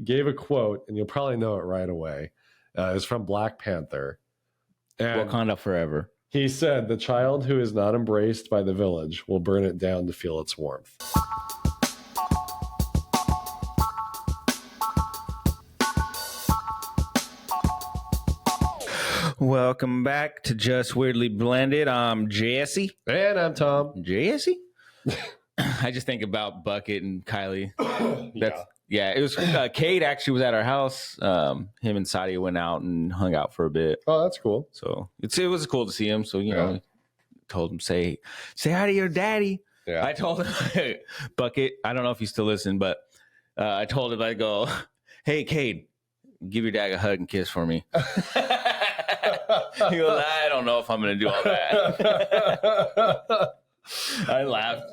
gave a quote, and you'll probably know it right away. It was from Black Panther. And Wakanda forever. he said, "The child who is not embraced by the village will burn it down to feel its warmth." Welcome back to Just Weirdly Blended. I'm Jesse. And I'm Tom. Jesse? I just think about Bucket and Kylie. Yeah, it was Cade actually was at our house. Him and Sadia went out and hung out for a bit. Oh, that's cool. So it was cool to see him. So, you know, told him, say hi to your daddy. Yeah. I told him, Bucket, I don't know if you still listen, but I told him, I go, hey, Cade, give your dad a hug and kiss for me. He goes, I don't know if I'm going to do all that. I laughed.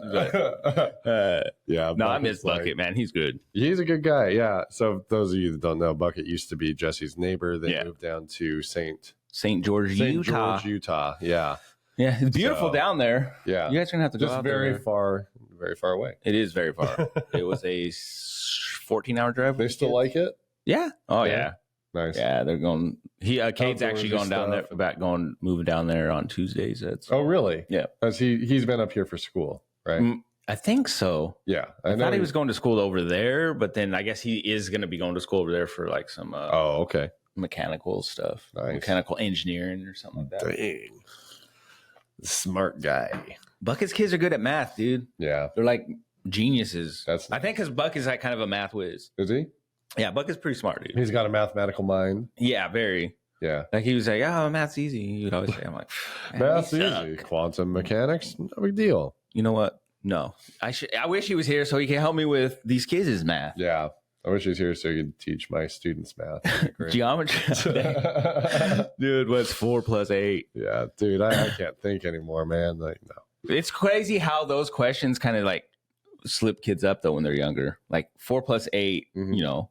But, yeah. No, I miss Bucket, man. He's good. He's a good guy. Yeah. So those of you that don't know, Bucket used to be Jesse's neighbor. They moved down to St. George, Utah. Yeah. Yeah. It's beautiful down there. Yeah. You guys are going to have to go just out very there. far away. It is very far. It was a 14-hour drive. They still like it? Yeah. Oh, yeah. Nice. Yeah, they're going. Cade's actually going down there, and- moving down there on Tuesdays. Oh, really? Yeah. Because he's been up here for school, right? I think so. Yeah. I thought he was going to school over there, but then I guess he is going to be going to school over there for like some okay. mechanical stuff, Nice. Mechanical engineering or something like that. Dang. Smart guy. Bucket's kids are good at math, dude. Yeah. They're like geniuses. That's I think because Buck is like kind of a math whiz. Is he? Yeah, Buck is pretty smart, dude. He's got a mathematical mind. Yeah, very. Yeah. Like he was like, "Oh, math's easy." He'd always say, "I'm like, Math's you easy. suck." Quantum mechanics, no big deal. You know what? No, I wish he was here so he can help me with these kids' math, Yeah. I wish he was here so he could teach my students math. geometry. Dude, what's 4 + 8? Yeah, dude, I can't think anymore, man. Like, no. It's crazy how those questions kind of like slip kids up though when they're younger. Like 4 + 8, you know,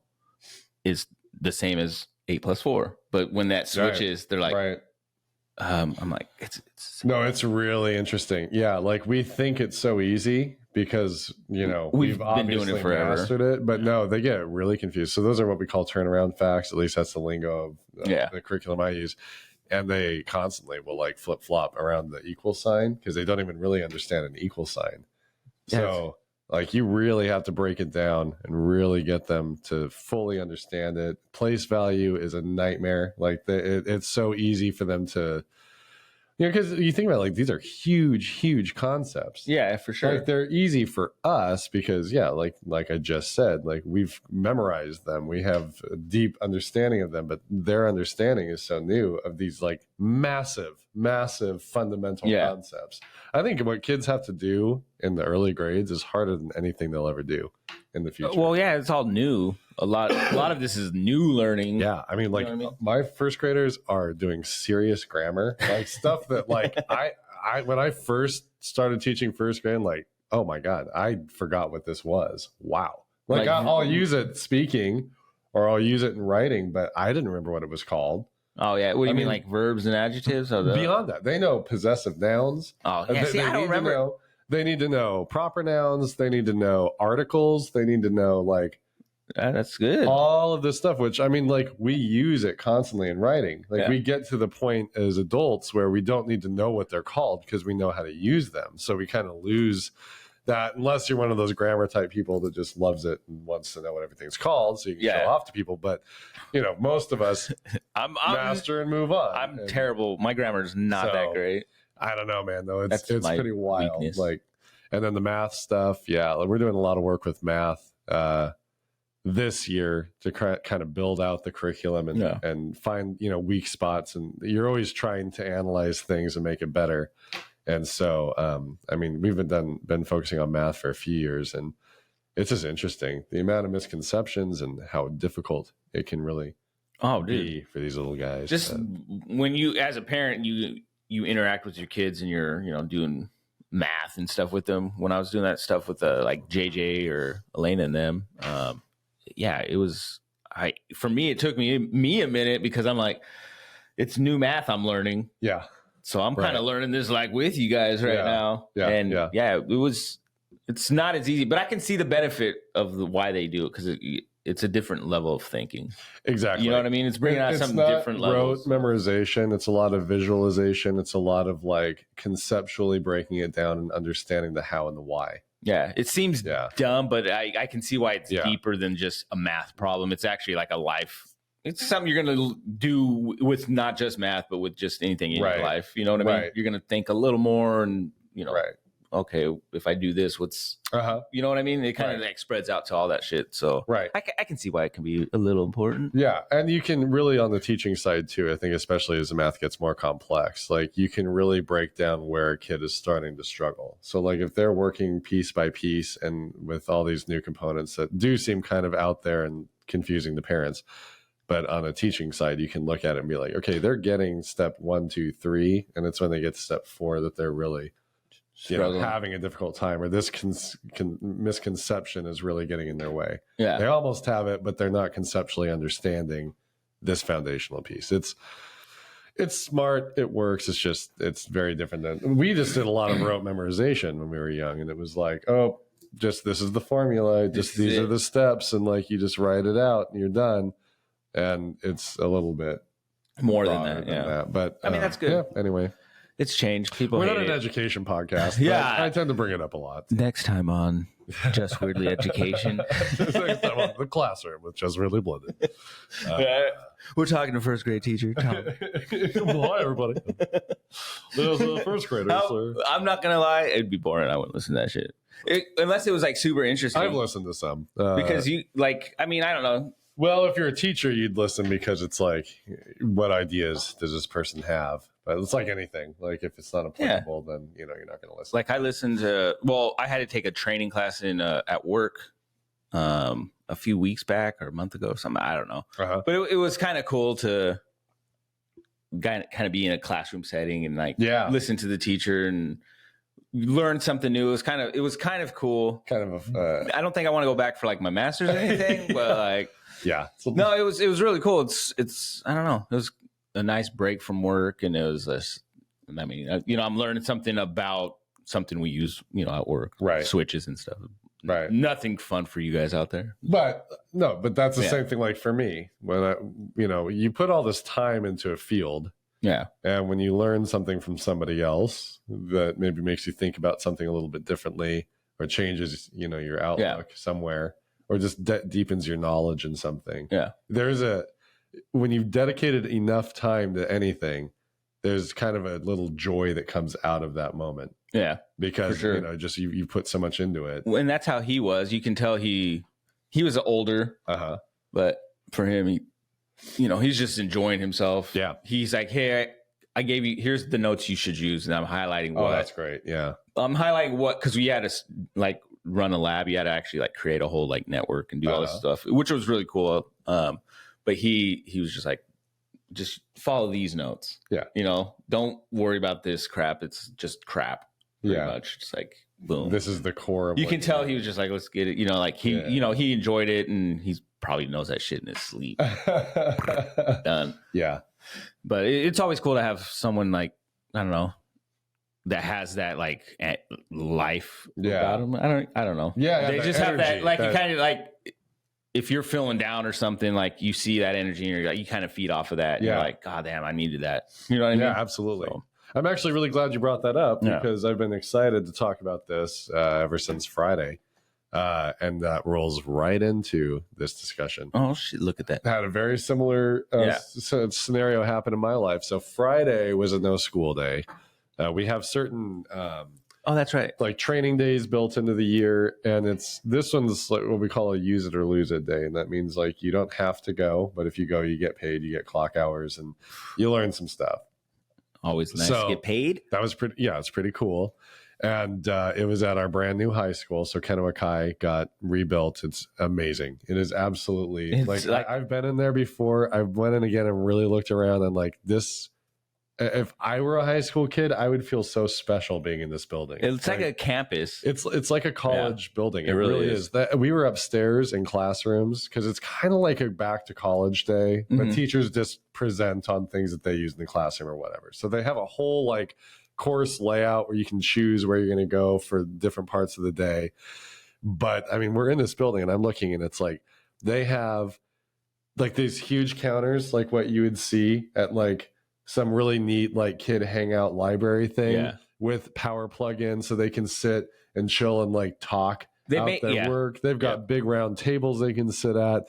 is the same as 8 + 4. But when that switches, they're like, right. I'm like, it's No, it's really interesting. Yeah, like we think it's so easy because, you know, We've been obviously doing it forever. mastered it, but no, they get really confused. So those are what we call turnaround facts. At least that's the lingo of the curriculum I use. And they constantly will like flip flop around the equal sign because they don't even really understand an equal sign. Yes. So like you really have to break it down and really get them to fully understand it. Place value is a nightmare. Like it's so easy for them to, you know, because you think about it, like these are huge concepts. yeah, for sure. Like they're easy for us because like I just said, like we've memorized them. We have a deep understanding of them, but their understanding is so new of these like massive fundamental concepts. I think what kids have to do in the early grades is harder than anything they'll ever do in the future. Well, yeah, it's all new. A lot of this is new learning. Yeah, I mean, like You know what I mean? my first graders are doing serious grammar, like stuff that like I when I first started teaching first grade, like, oh my God, I forgot what this was. Wow. Like I'll use it speaking or I'll use it in writing, but I didn't remember what it was called. Oh yeah. What do you mean, like verbs and adjectives? Beyond that, they know possessive nouns. Oh yeah. See, I don't remember. They need to know proper nouns. They need to know articles. They need to know like That's good. all of this stuff, which I mean, like we use it constantly in writing. Like we get to the point as adults where we don't need to know what they're called because we know how to use them. So we kind of lose that unless you're one of those grammar type people that just loves it and wants to know what everything's called so you can show off to people. But, you know, most of us I'm master and move on. I'm terrible. My grammar is not that great. I don't know, man, though. It's my pretty wild. weakness. Like, and then the math stuff. Yeah. We're doing a lot of work with math this year to kind of build out the curriculum and find, you know, weak spots. And you're always trying to analyze things and make it better. And so, I mean, we've been focusing on math for a few years, and it's just interesting the amount of misconceptions and how difficult it can really be for these little guys. Just when you, as a parent, you interact with your kids and you're, you know, doing math and stuff with them. When I was doing that stuff with like JJ or Elena and them, it was, for me, it took me a minute because I'm like, it's new math I'm learning. Yeah. So I'm kind of learning this like with you guys right now. Yeah. And it's not as easy, but I can see the benefit of why they do it because it's a different level of thinking. Exactly. You know what I mean? It's bringing out It's some not different levels. rote memorization. It's a lot of visualization. It's a lot of like conceptually breaking it down and understanding the how and the why. Yeah, it seems dumb, but I can see why it's Yeah. deeper than just a math problem. It's actually like a life. It's something you're going to do with not just math, but with just anything in Right. your life. You know what I mean? Right. You're going to think a little more, and you know, Right. okay, if I do this, what's Uh-huh. you know what I mean? It kind of Right. like spreads out to all that shit. So Right. I can see why it can be a little important. Yeah. And you can really, on the teaching side too, I think, especially as the math gets more complex, like you can really break down where a kid is starting to struggle. So like if they're working piece by piece and with all these new components that do seem kind of out there and confusing to parents, but on a teaching side, you can look at it and be like, okay, they're getting step 1, 2, 3. And it's when they get to step 4 that they're really having a difficult time, or this misconception is really getting in their way. Yeah. They almost have it, but they're not conceptually understanding this foundational piece. It's smart. It works. It's very different than we just did a lot of rote memorization when we were young. And it was like, oh, just this is the formula. Just these are the steps. And like, you just write it out and you're done. And it's a little bit more than that. Yeah. But I mean, that's good. Yeah, anyway. It's changed. People We're hate not an it. education podcast. Yeah. I tend to bring it up a lot. Next time on Just Weirdly Education. Next time on The Classroom with Just Weirdly Blended. We're talking to first grade teacher Tom. Well, hi, everybody. There's first graders. I'm not gonna lie, it'd be boring. I wouldn't listen to that shit unless it was like super interesting. I've listened to some because you like. I mean, I don't know. Well, if you're a teacher, you'd listen because it's like, what ideas does this person have? But it's like anything. Like if it's not applicable, then you're not going to listen. Like I listened to. Well, I had to take a training class in at work a few weeks back or a month ago or something. I don't know. Uh-huh. But it was kind of cool to kind of be in a classroom setting and like listen to the teacher and learn something new. It was kind of cool. Kind of. I don't think I want to go back for like my master's or anything, but like. Yeah. No, it was really cool. It's I don't know. It was a nice break from work, and it was this. I mean, I'm learning something about something we use, at work, right? Switches and stuff, right? Nothing fun for you guys out there, but that's the same thing. Like for me, when you put all this time into a field, and when you learn something from somebody else that maybe makes you think about something a little bit differently, or changes, your outlook somewhere. Or just deepens your knowledge in something. Yeah. When you've dedicated enough time to anything, there's kind of a little joy that comes out of that moment. Yeah. Because, just you put so much into it. And that's how he was. You can tell he was older. Uh-huh. But for him, he's just enjoying himself. Yeah. He's like, hey, I gave you, here's the notes you should use. And I'm highlighting what. Oh, that's great. Yeah. I'm highlighting what, because we had to run a lab. You had to actually like create a whole like network and do all this stuff, which was really cool. But he was just like, just follow these notes. Yeah. Don't worry about this crap. It's just crap. Pretty much. Just like, boom. This is the core of you can tell he was just like, let's get it. Like he, he enjoyed it, and he probably knows that shit in his sleep. Done. Yeah. But it's always cool to have someone like, I don't know, that has that like life about them. I don't know. Yeah, they just have that like you kind of like if you're feeling down or something, like you see that energy and you're like, you kind of feed off of that. And you're like, God damn, I needed that. You know what I mean? Yeah, absolutely. So, I'm actually really glad you brought that up because I've been excited to talk about this ever since Friday. And that rolls right into this discussion. Oh shit! Look at that. Had a very similar scenario happen in my life. So Friday was a no school day. We have certain that's right, like training days built into the year, and this one's like what we call a use it or lose it day, and that means like you don't have to go, but if you go, you get paid, you get clock hours, and you learn some stuff. Always nice to get paid. That was pretty. Yeah, it's pretty cool. And it was at our brand new high school. So Kennewakai got rebuilt. It's amazing. It is absolutely like I've been in there before. I went in again and really looked around and like this. If I were a high school kid, I would feel so special being in this building. It's like a campus. It's like a college building. It really is. That we were upstairs in classrooms because it's kind of like a back to college day, but teachers just present on things that they use in the classroom or whatever. So they have a whole like course layout where you can choose where you're going to go for different parts of the day. But I mean, we're in this building and I'm looking and it's like they have like these huge counters, like what you would see at like some really neat like kid hangout library thing with power plug-in, so they can sit and chill and like talk their work. They've got big round tables they can sit at.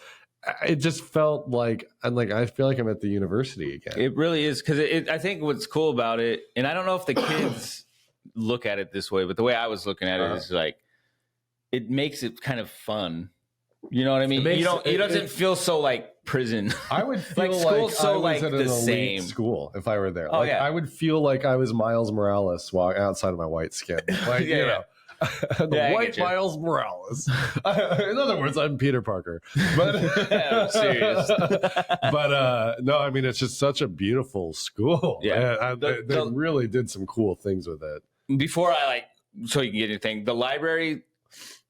It just felt like I feel like I'm at the university again. It really is, because I think what's cool about it, and I don't know if the kids look at it this way, but the way I was looking at it is like it makes it kind of fun. You know what I mean? It doesn't feel so like prison. I would feel like school's so like the an same school if I were there. Oh, I would feel like I was Miles Morales outside of my white skin. Like you know. The white Miles Morales. In other words, I'm Peter Parker. But I'm serious. But no, I mean it's just such a beautiful school. Yeah, they really did some cool things with it. Before so you can get anything, the library,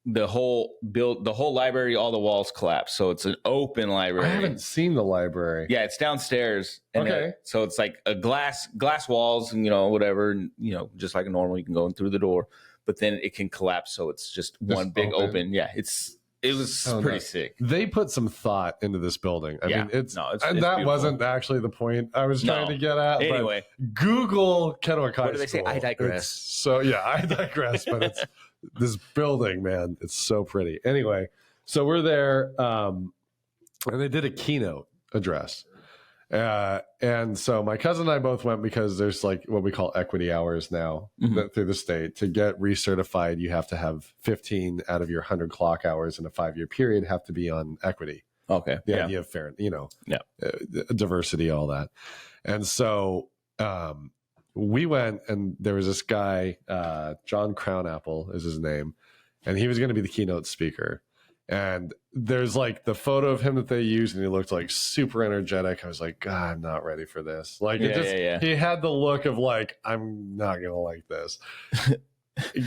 the whole library, all the walls collapsed, so it's an open library. I haven't seen the library. Yeah, it's downstairs. And so it's like a glass walls, and whatever, and, just like a normal, you can go in through the door. But then it can collapse, so it's just one big open. Yeah, it was pretty sick. They put some thought into this building. I mean, it's that beautiful. wasn't actually the point I was trying to get at. Anyway, but Google Kennewick High School. What do they say? I digress. So yeah, I digress. But it's this building, man. It's so pretty. Anyway, so we're there, and they did a keynote address. And so my cousin and I both went because there's like what we call equity hours now through the state. To get recertified, you have to have 15 out of your 100 clock hours in a 5-year period have to be on equity. Okay. The idea of fair, diversity, all that. And so we went, and there was this guy, John Crownapple is his name, and he was going to be the keynote speaker. And there's like the photo of him that they used, and he looked like super energetic. I was like, God, I'm not ready for this. Like, he had the look of like, I'm not gonna like this.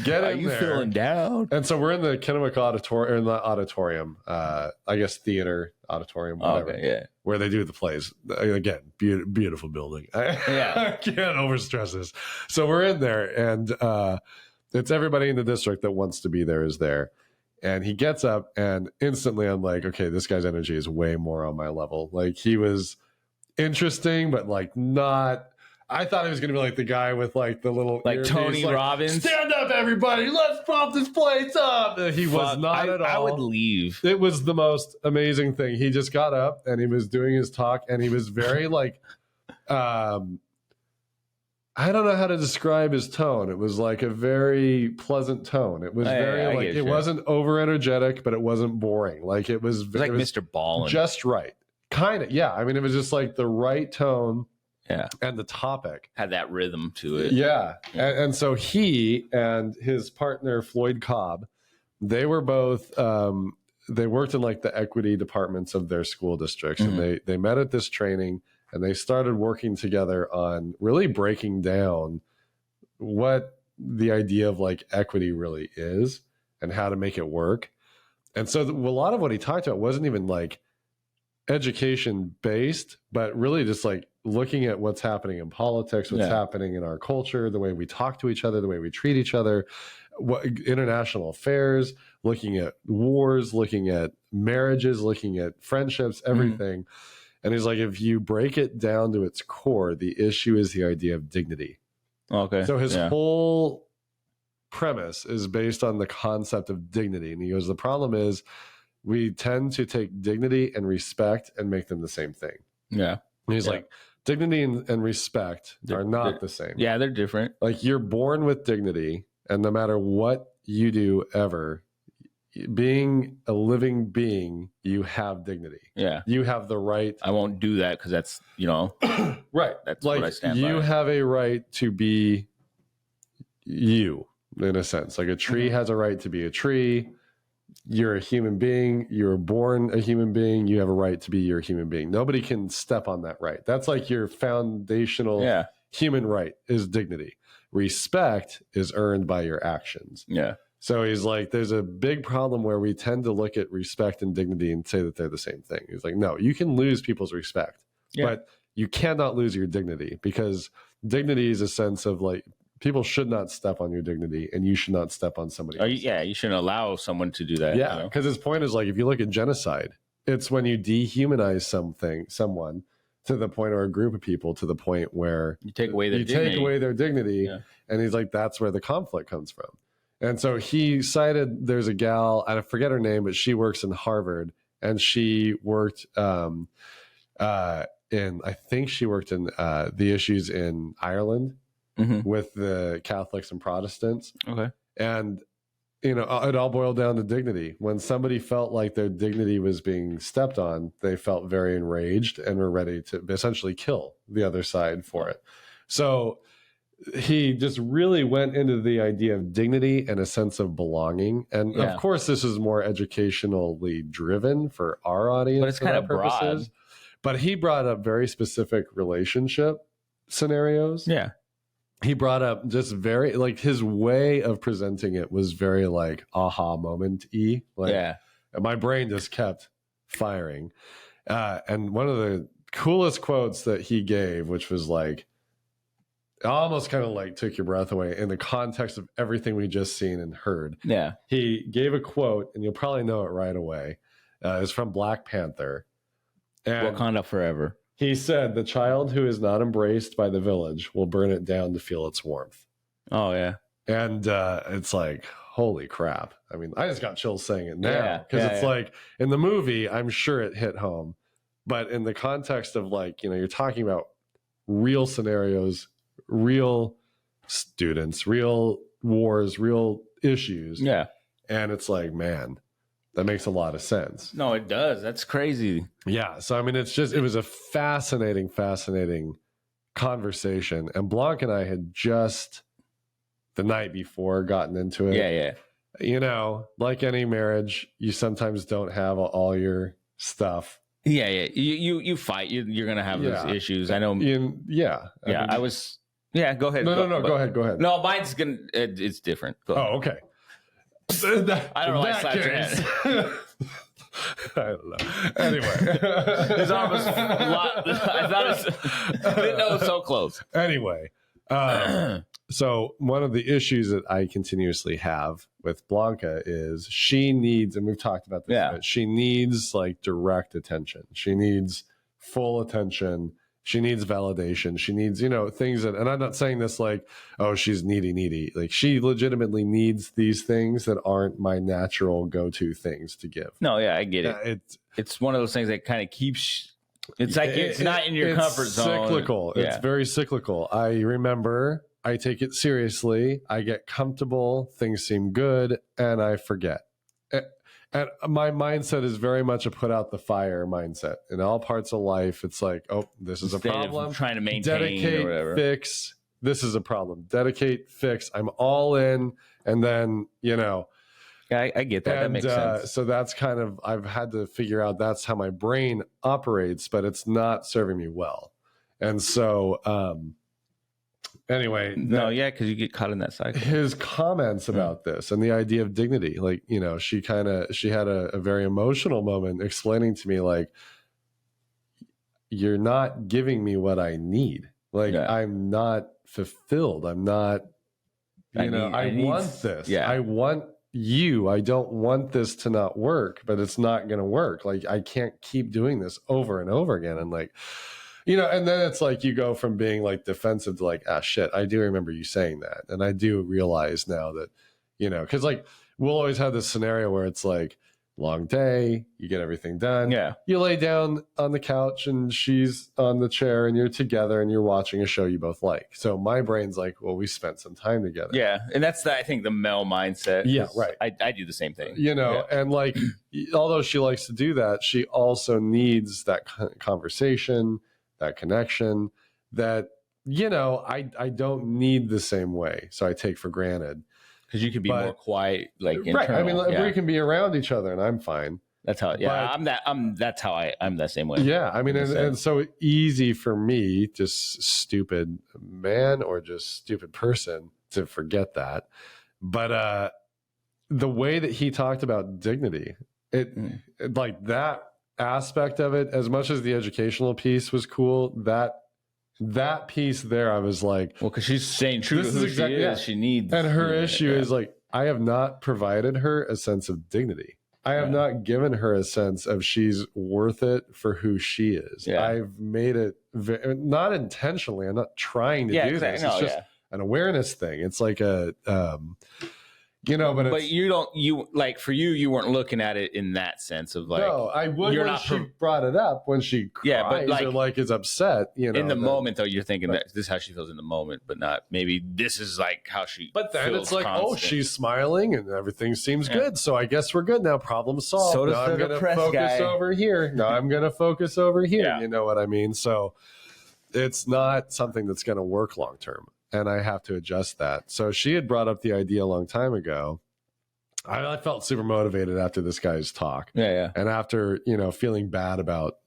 Get in there. Feeling down? And so we're in the Kennewick auditorium, I guess theater auditorium, whatever, where they do the plays. Again, beautiful building. I can't overstress this. So we're in there, and it's everybody in the district that wants to be there is there. And he gets up, and instantly I'm like, okay, this guy's energy is way more on my level. Like, he was interesting, but like not. I thought he was going to be like the guy with like the little like Tony Robbins. Stand up, everybody! Let's pump this place up. He was not at all. I would leave. It was the most amazing thing. He just got up and he was doing his talk, and he was very like, I don't know how to describe his tone. It was like a very pleasant tone. It was it wasn't over energetic, but it wasn't boring. Like it was like Mr. Ballin. Just right. Kind of. Yeah. I mean, it was just like the right tone. Yeah. And the topic had that rhythm to it. Yeah. And so he and his partner, Floyd Cobb, they were both, they worked in like the equity departments of their school districts. And they met at this training, and they started working together on really breaking down what the idea of like equity really is and how to make it work. And so a lot of what he talked about wasn't even like education based, but really just like looking at what's happening in politics, what's happening in our culture, the way we talk to each other, the way we treat each other, what international affairs, looking at wars, looking at marriages, looking at friendships, everything. And he's like, if you break it down to its core, the issue is the idea of dignity. Okay. So his whole premise is based on the concept of dignity. And he goes, the problem is we tend to take dignity and respect and make them the same thing. Yeah. And he's like, dignity and respect are not the same. Yeah, they're different. Like you're born with dignity, and no matter what you do ever, being a living being, you have dignity. Yeah. You have the right. I won't do that because that's, right. That's like what I stand by. You have a right to be you, in a sense. Like a tree has a right to be a tree. You're a human being. You were born a human being. You have a right to be your human being. Nobody can step on that right. That's like your foundational human right is dignity. Respect is earned by your actions. Yeah. So he's like, there's a big problem where we tend to look at respect and dignity and say that they're the same thing. He's like, no, you can lose people's respect, but you cannot lose your dignity, because dignity is a sense of like, people should not step on your dignity, and you should not step on somebody else. You shouldn't allow someone to do that. Yeah, because his point is like, if you look at genocide, it's when you dehumanize someone to the point, or a group of people to the point where You take away their you dignity. take away their dignity. Yeah. And he's like, that's where the conflict comes from. And so he cited, there's a gal, I forget her name, but she works in Harvard, and she worked I think she worked in the issues in Ireland with the Catholics and Protestants. Okay. And, you know, it all boiled down to dignity. When somebody felt like their dignity was being stepped on, they felt very enraged and were ready to essentially kill the other side for it. So he just really went into the idea of dignity and a sense of belonging. And of course, this is more educationally driven for our audience. But it's kind of broad. But he brought up very specific relationship scenarios. Yeah. He brought up just very, like, his way of presenting it was very like aha moment-y. Like, my brain just kept firing. And one of the coolest quotes that he gave, which was like, almost kind of like took your breath away in the context of everything we just seen and heard. Yeah. He gave a quote, and you'll probably know it right away. It's from Black Panther. And Wakanda forever. he said, the child who is not embraced by the village will burn it down to feel its warmth. Oh, yeah. And it's like, holy crap. I mean, I just got chills saying it now. Because it's like, in the movie, I'm sure it hit home. But in the context of, like, you know, you're talking about real scenarios, real students, real wars, real issues. Yeah. And it's like, man, that makes a lot of sense. No, it does. That's crazy. Yeah. So, I mean, it was a fascinating conversation. And Blanc and I had just the night before gotten into it. Yeah. You know, like any marriage, you sometimes don't have all your stuff. Yeah. You fight. You're going to have those issues. I know. I mean, go ahead. Go ahead. No, mine's it's different. Go ahead. Oh, okay. I don't know why I slapped your head. I don't know. Anyway. His arm was I didn't know it was so close. Anyway. So one of the issues that I continuously have with Blanca is she needs, and we've talked about this, but she needs like direct attention. She needs full attention. She needs validation. She needs, you know, things that, and I'm not saying this like, oh, she's needy. Like, she legitimately needs these things that aren't my natural go-to things to give. No, yeah, I get it. It's one of those things that kind of keeps, it's like it's not in your comfort zone. Cyclical. It's very cyclical. I remember, I take it seriously. I get comfortable. Things seem good, and I forget. And my mindset is very much a put out the fire mindset. In all parts of life, it's like, oh, this is a problem. Trying to maintain dedicate, or whatever. Fix. This is a problem. Dedicate, fix. I'm all in. And then, you know. Yeah, I get that. That makes sense. So that's kind of, I've had to figure out that's how my brain operates, but it's not serving me well. And so, anyway, because you get caught in that cycle. His comments about this and the idea of dignity, like, you know, she had a very emotional moment explaining to me, like, you're not giving me what I need. Like, I'm not fulfilled. I'm not, I want this. Yeah. I want you. I don't want this to not work, but it's not going to work. Like, I can't keep doing this over and over again. And like, you know, and then it's like you go from being like defensive to like, ah, shit, I do remember you saying that. And I do realize now that, you know, because like we'll always have this scenario where it's like long day, you get everything done. Yeah. You lay down on the couch and she's on the chair and you're together and you're watching a show you both like. So my brain's like, well, we spent some time together. Yeah. And that's, I think, the male mindset. Yeah, right. I do the same thing. You know, and like, although she likes to do that, she also needs that conversation, that connection that, you know, I don't need the same way. So I take for granted. Because you can be more quiet, like internal. Right. I mean, we can be around each other and I'm fine. That's how, I'm that same way. Yeah. I mean, and so easy for me, just stupid man or just stupid person, to forget that. But the way that he talked about dignity, it like that aspect of it, as much as the educational piece was cool, that piece there, I was like, well, because she's staying true to who she is. She needs, and her issue is like, I have not provided her a sense of dignity. I have not given her a sense of she's worth it for who she is. Yeah. I've made it not intentionally. I'm not trying to do this. It's just an awareness thing. It's like a, but you like for you weren't looking at it in that sense of like, no, I would when she brought it up, when she cries or like is upset, in the moment though, you're thinking that this is how she feels in the moment, but not maybe this is like how she but then feels it's like, constant. oh, she's smiling and everything seems good. So I guess we're good now. Problem solved. So now I'm going to focus over here. No, I'm going to focus over here. Yeah. You know what I mean? So it's not something that's going to work long term. And I have to adjust that. So she had brought up the idea a long time ago. I felt super motivated after this guy's talk. Yeah. And after, feeling bad about,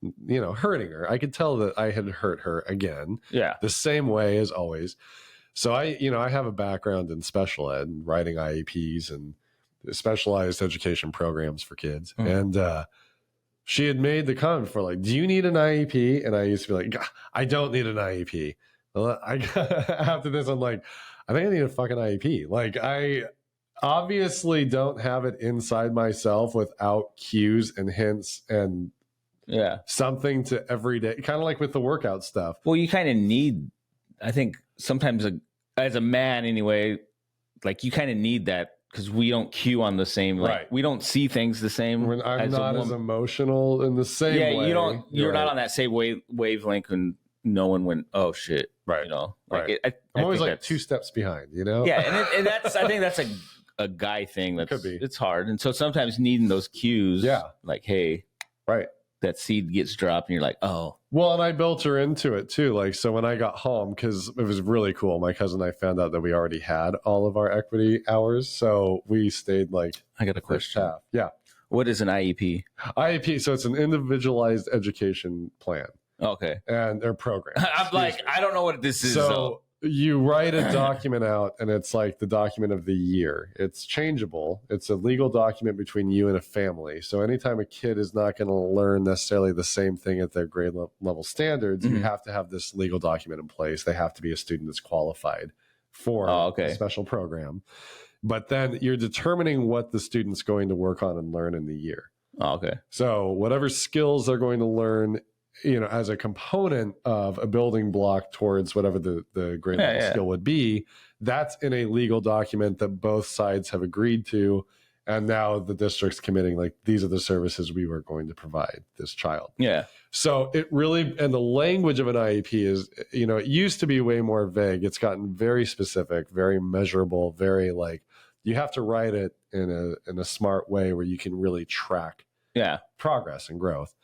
hurting her, I could tell that I had hurt her again. Yeah. The same way as always. So I have a background in special ed and writing IEPs and specialized education programs for kids. And she had made the comment for like, do you need an IEP? And I used to be like, I don't need an IEP. After this, I'm like, I think I need a fucking IEP. Like, I obviously don't have it inside myself without cues and hints and something to every day, kind of like with the workout stuff. Well, you kind of need, I think sometimes as a man anyway, like you kind of need that because we don't cue on the same, like we don't see things the same. I'm not as emotional in the same way. Yeah, you're not on that same wavelength and knowing when, oh shit. Right. Like I'm always like 2 steps behind, Yeah. And that's, I think that's a guy thing. It's hard. And so sometimes needing those cues, like, hey, that seed gets dropped and you're like, oh. Well, and I built her into it too. Like, so when I got home, because it was really cool, my cousin and I found out that we already had all of our equity hours. So we stayed like, I got a question. Half. Yeah. What is an IEP? IEP. So it's an individualized education plan. Okay. And their program. I'm like, I don't know what this is. So you write a document out and it's like the document of the year. It's changeable. It's a legal document between you and a family. So anytime a kid is not going to learn necessarily the same thing at their grade level standards, you have to have this legal document in place. They have to be a student that's qualified for a special program. But then you're determining what the student's going to work on and learn in the year. Okay. So whatever skills they're going to learn, as a component of a building block towards whatever the grade level skill would be, that's in a legal document that both sides have agreed to. And now the district's committing, like, these are the services we were going to provide this child. Yeah. So it really, and the language of an IEP is, it used to be way more vague. It's gotten very specific, very measurable, very like, you have to write it in a smart way where you can really track progress and growth.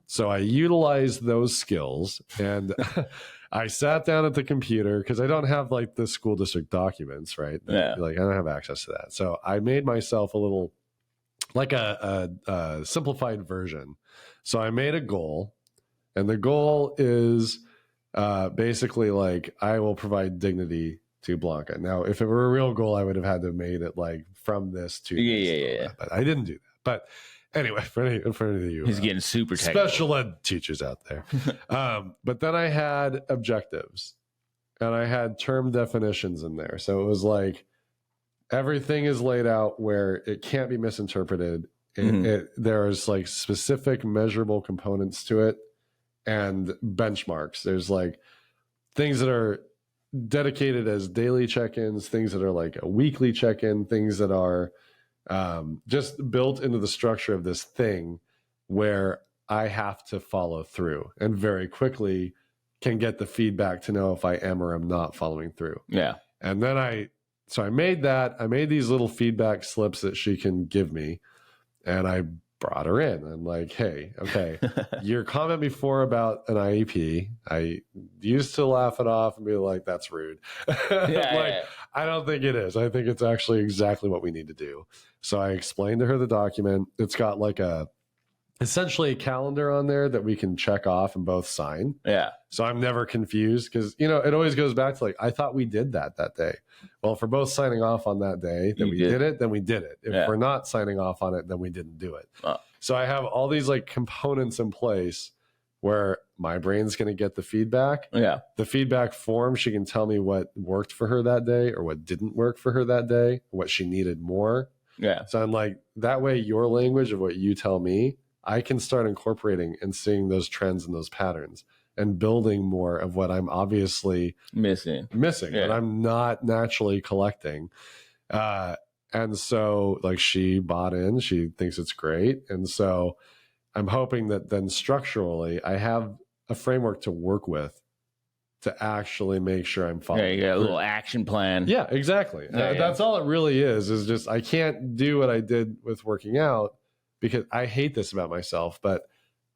So I utilized those skills and I sat down at the computer because I don't have like the school district documents, right? Like I don't have access to that. So I made myself a little, like a simplified version. So I made a goal, and the goal is basically like, I will provide dignity to Blanca. Now, if it were a real goal, I would have had to have made it like from this to this. But I didn't do that. But anyway, for any of you, he's getting super technical. Special ed teachers out there. But then I had objectives and I had term definitions in there. So it was like everything is laid out where it can't be misinterpreted. There's like specific measurable components to it and benchmarks. There's like things that are dedicated as daily check-ins, things that are like a weekly check-in, things that are just built into the structure of this thing where I have to follow through and very quickly can get the feedback to know if I am or am not following through. Yeah. And then I made these little feedback slips that she can give me, and I brought her in. I'm like, hey, okay, your comment before about an IEP, I used to laugh it off and be like, that's rude. I don't think it is. I think it's actually exactly what we need to do. So I explained to her the document. It's got like essentially a calendar on there that we can check off and both sign. Yeah. So I'm never confused because, it always goes back to like, I thought we did that day. Well, if we're both signing off on that day that we did it, then we did it. If we're not signing off on it, then we didn't do it. So I have all these like components in place where my brain's going to get the feedback. Yeah. The feedback form, she can tell me what worked for her that day or what didn't work for her that day, what she needed more. Yeah. So I'm like, that way your language of what you tell me, I can start incorporating and seeing those trends and those patterns and building more of what I'm obviously missing, but I'm not naturally collecting. And so like she bought in, she thinks it's great. And so I'm hoping that then structurally I have a framework to work with to actually make sure I'm following. Yeah, you got a little action plan. Yeah, exactly. That's all it really is just I can't do what I did with working out because I hate this about myself, but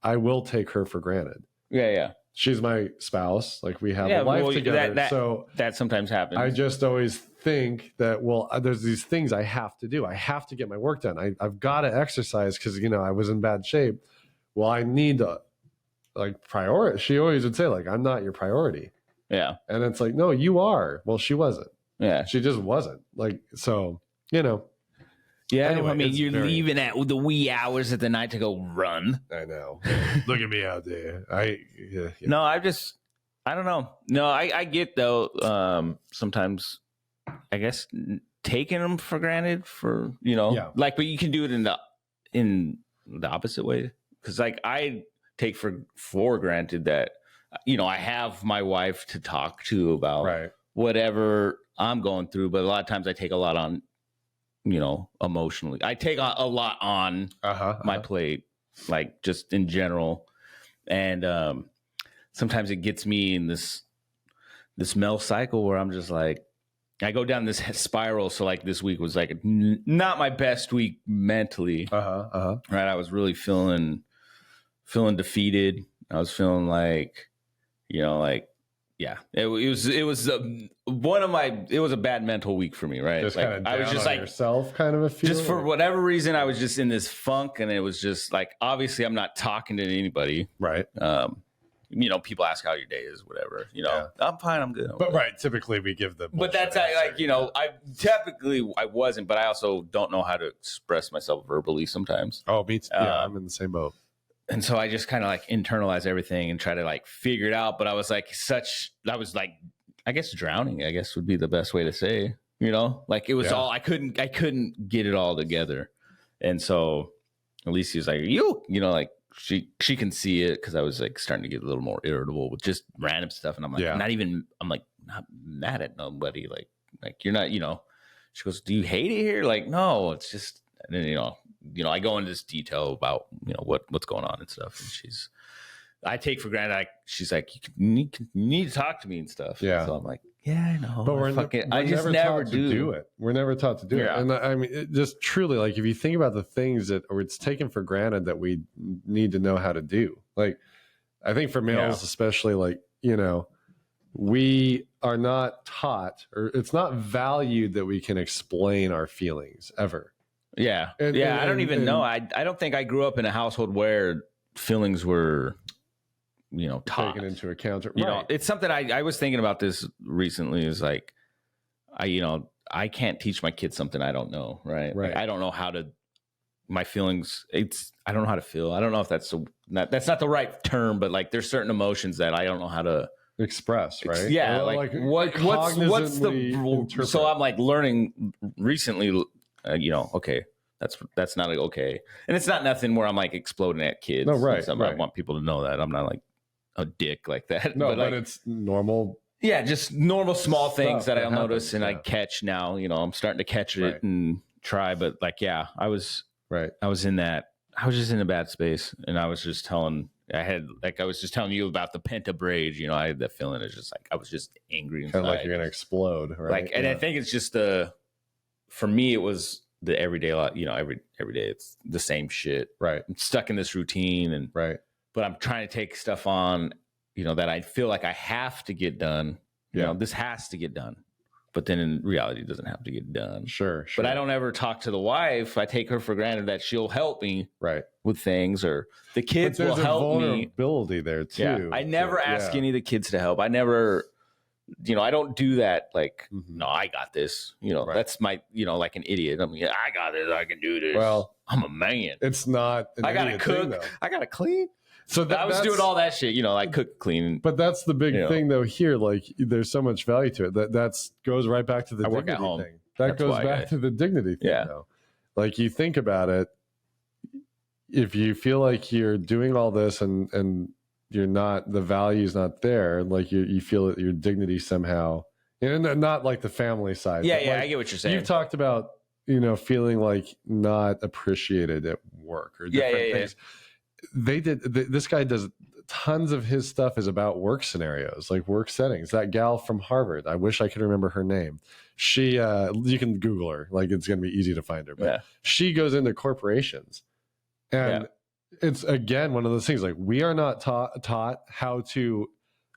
I will take her for granted. Yeah. She's my spouse. Like we have a life together. So that sometimes happens. I just always think that, well, there's these things I have to do. I have to get my work done. I've got to exercise because, I was in bad shape. Well, I need to like priority. She always would say like, I'm not your priority. Yeah. And it's like, no, you are. Well, she wasn't. Yeah. She just wasn't. Like, so, Yeah, Anyway, I mean, you're leaving at the wee hours of the night to go run. I know. Look at me out there. Yeah. No, I don't know. No, I get though. Sometimes, I guess taking them for granted for like, but you can do it in the opposite way because like I take for granted that I have my wife to talk to about whatever I'm going through, but a lot of times I take a lot on. Emotionally, I take a lot on my plate, like just in general, and sometimes it gets me in this Mel cycle where I'm just like, I go down this spiral. So like this week was like not my best week mentally. Right, I was really feeling defeated. I was feeling like, yeah, it was one of my. It was a bad mental week for me, right? Just like, kind of I was just like yourself, kind of a feeling. Just for whatever reason, I was just in this funk, and it was just like obviously I'm not talking to anybody, right? People ask how your day is, whatever. I'm fine, I'm good. But typically we give the. But that's I wasn't, but I also don't know how to express myself verbally sometimes. Oh, me too. Yeah, I'm in the same boat. And so I just kind of like internalize everything and try to like figure it out. But I was like, I guess drowning, I guess would be the best way to say, like it was all, I couldn't get it all together. And so Alicia was like, like she can see it. Cause I was like starting to get a little more irritable with just random stuff. And I'm like, not mad at nobody. Like you're not, she goes, do you hate it here? Like, no, it's just, and then, I go into this detail about what's going on and stuff, and I take for granted. She's like, you need to talk to me and stuff. Yeah. So I'm like, yeah, I know, but I just never do it. We're never taught to do it, and I mean, it just truly, like, if you think about the things that, or it's taken for granted that we need to know how to do. Like, I think for males, especially, like we are not taught, or it's not valued that we can explain our feelings ever. Yeah. I don't even know. I don't think I grew up in a household where feelings were, taught. Taken into account. It's something I was thinking about this recently is like, I can't teach my kids something I don't know. Right. Like, I don't know how to, my feelings. I don't know how to feel. I don't know if that's not the right term, but like there's certain emotions that I don't know how to express. Right. Yeah. Like what's the, so I'm like learning recently, okay, that's not okay. And it's not nothing where I'm like exploding at kids. No, right. I want people to know that I'm not like a dick like that. No, but like, it's normal. Yeah, just normal small things that I'll notice and I catch now. I'm starting to catch it and try. But like, I was in that. I was just in a bad space, and I was just telling. I was just telling you about the pent-up rage. I had that feeling. It's just like I was just angry inside. Kind of like you're gonna explode, right? Like, and I think it's just for me, it was the everyday lot. Every day it's the same shit. Right. I'm stuck in this routine, and but I'm trying to take stuff on, that I feel like I have to get done. This has to get done. But then in reality, it doesn't have to get done. Sure. But I don't ever talk to the wife. I take her for granted that she'll help me with things, or the kids will help me. There's a vulnerability there too. Yeah. I never ask any of the kids to help. I never, I don't do that. Like, no, I got this. That's my, like an idiot. I mean, I got this. I can do this. Well, I'm a man. It's not. I gotta cook. I gotta clean. So I was doing all that shit, like cook, clean. But that's the big thing, though. Here, like, there's so much value to it. That goes right back to the dignity thing. That goes back to the dignity thing, though. like you think about it, if you feel like you're doing all this and you're not, the value's not there, like you feel that your dignity somehow, and not like the family side. Yeah, but yeah, like, I get what you're saying. you've talked about, feeling like not appreciated at work or different things. This guy does tons of his stuff is about work scenarios, like work settings. That gal from Harvard, I wish I could remember her name. She, you can Google her, like it's going to be easy to find her, but she goes into corporations, and it's again one of those things, like we are not taught how to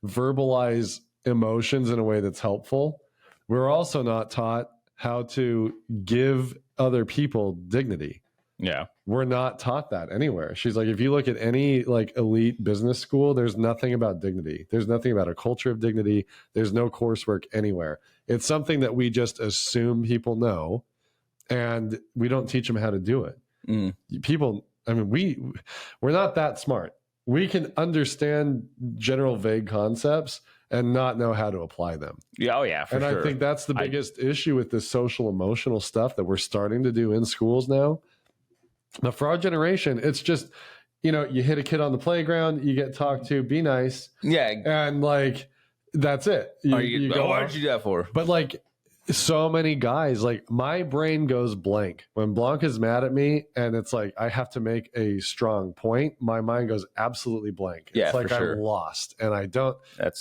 verbalize emotions in a way that's helpful. We're also not taught how to give other people dignity. Yeah. We're not taught that anywhere. She's like, if you look at any like elite business school, there's nothing about dignity. There's nothing about a culture of dignity. There's no coursework anywhere. It's something that we just assume people know, and we don't teach them how to do it. People, I mean, we're not that smart. We can understand general vague concepts and not know how to apply them. Yeah, oh yeah, for sure. I think that's the biggest issue with this social emotional stuff that we're starting to do in schools now. But for our generation, it's just, you hit a kid on the playground, you get talked to, be nice. Yeah. And like, that's it. You go, what did you do that for? But like, so many guys, like my brain goes blank when Blanca's mad at me, and it's like I have to make a strong point. My mind goes absolutely blank. Yeah, it's like for sure. I'm lost, and I don't.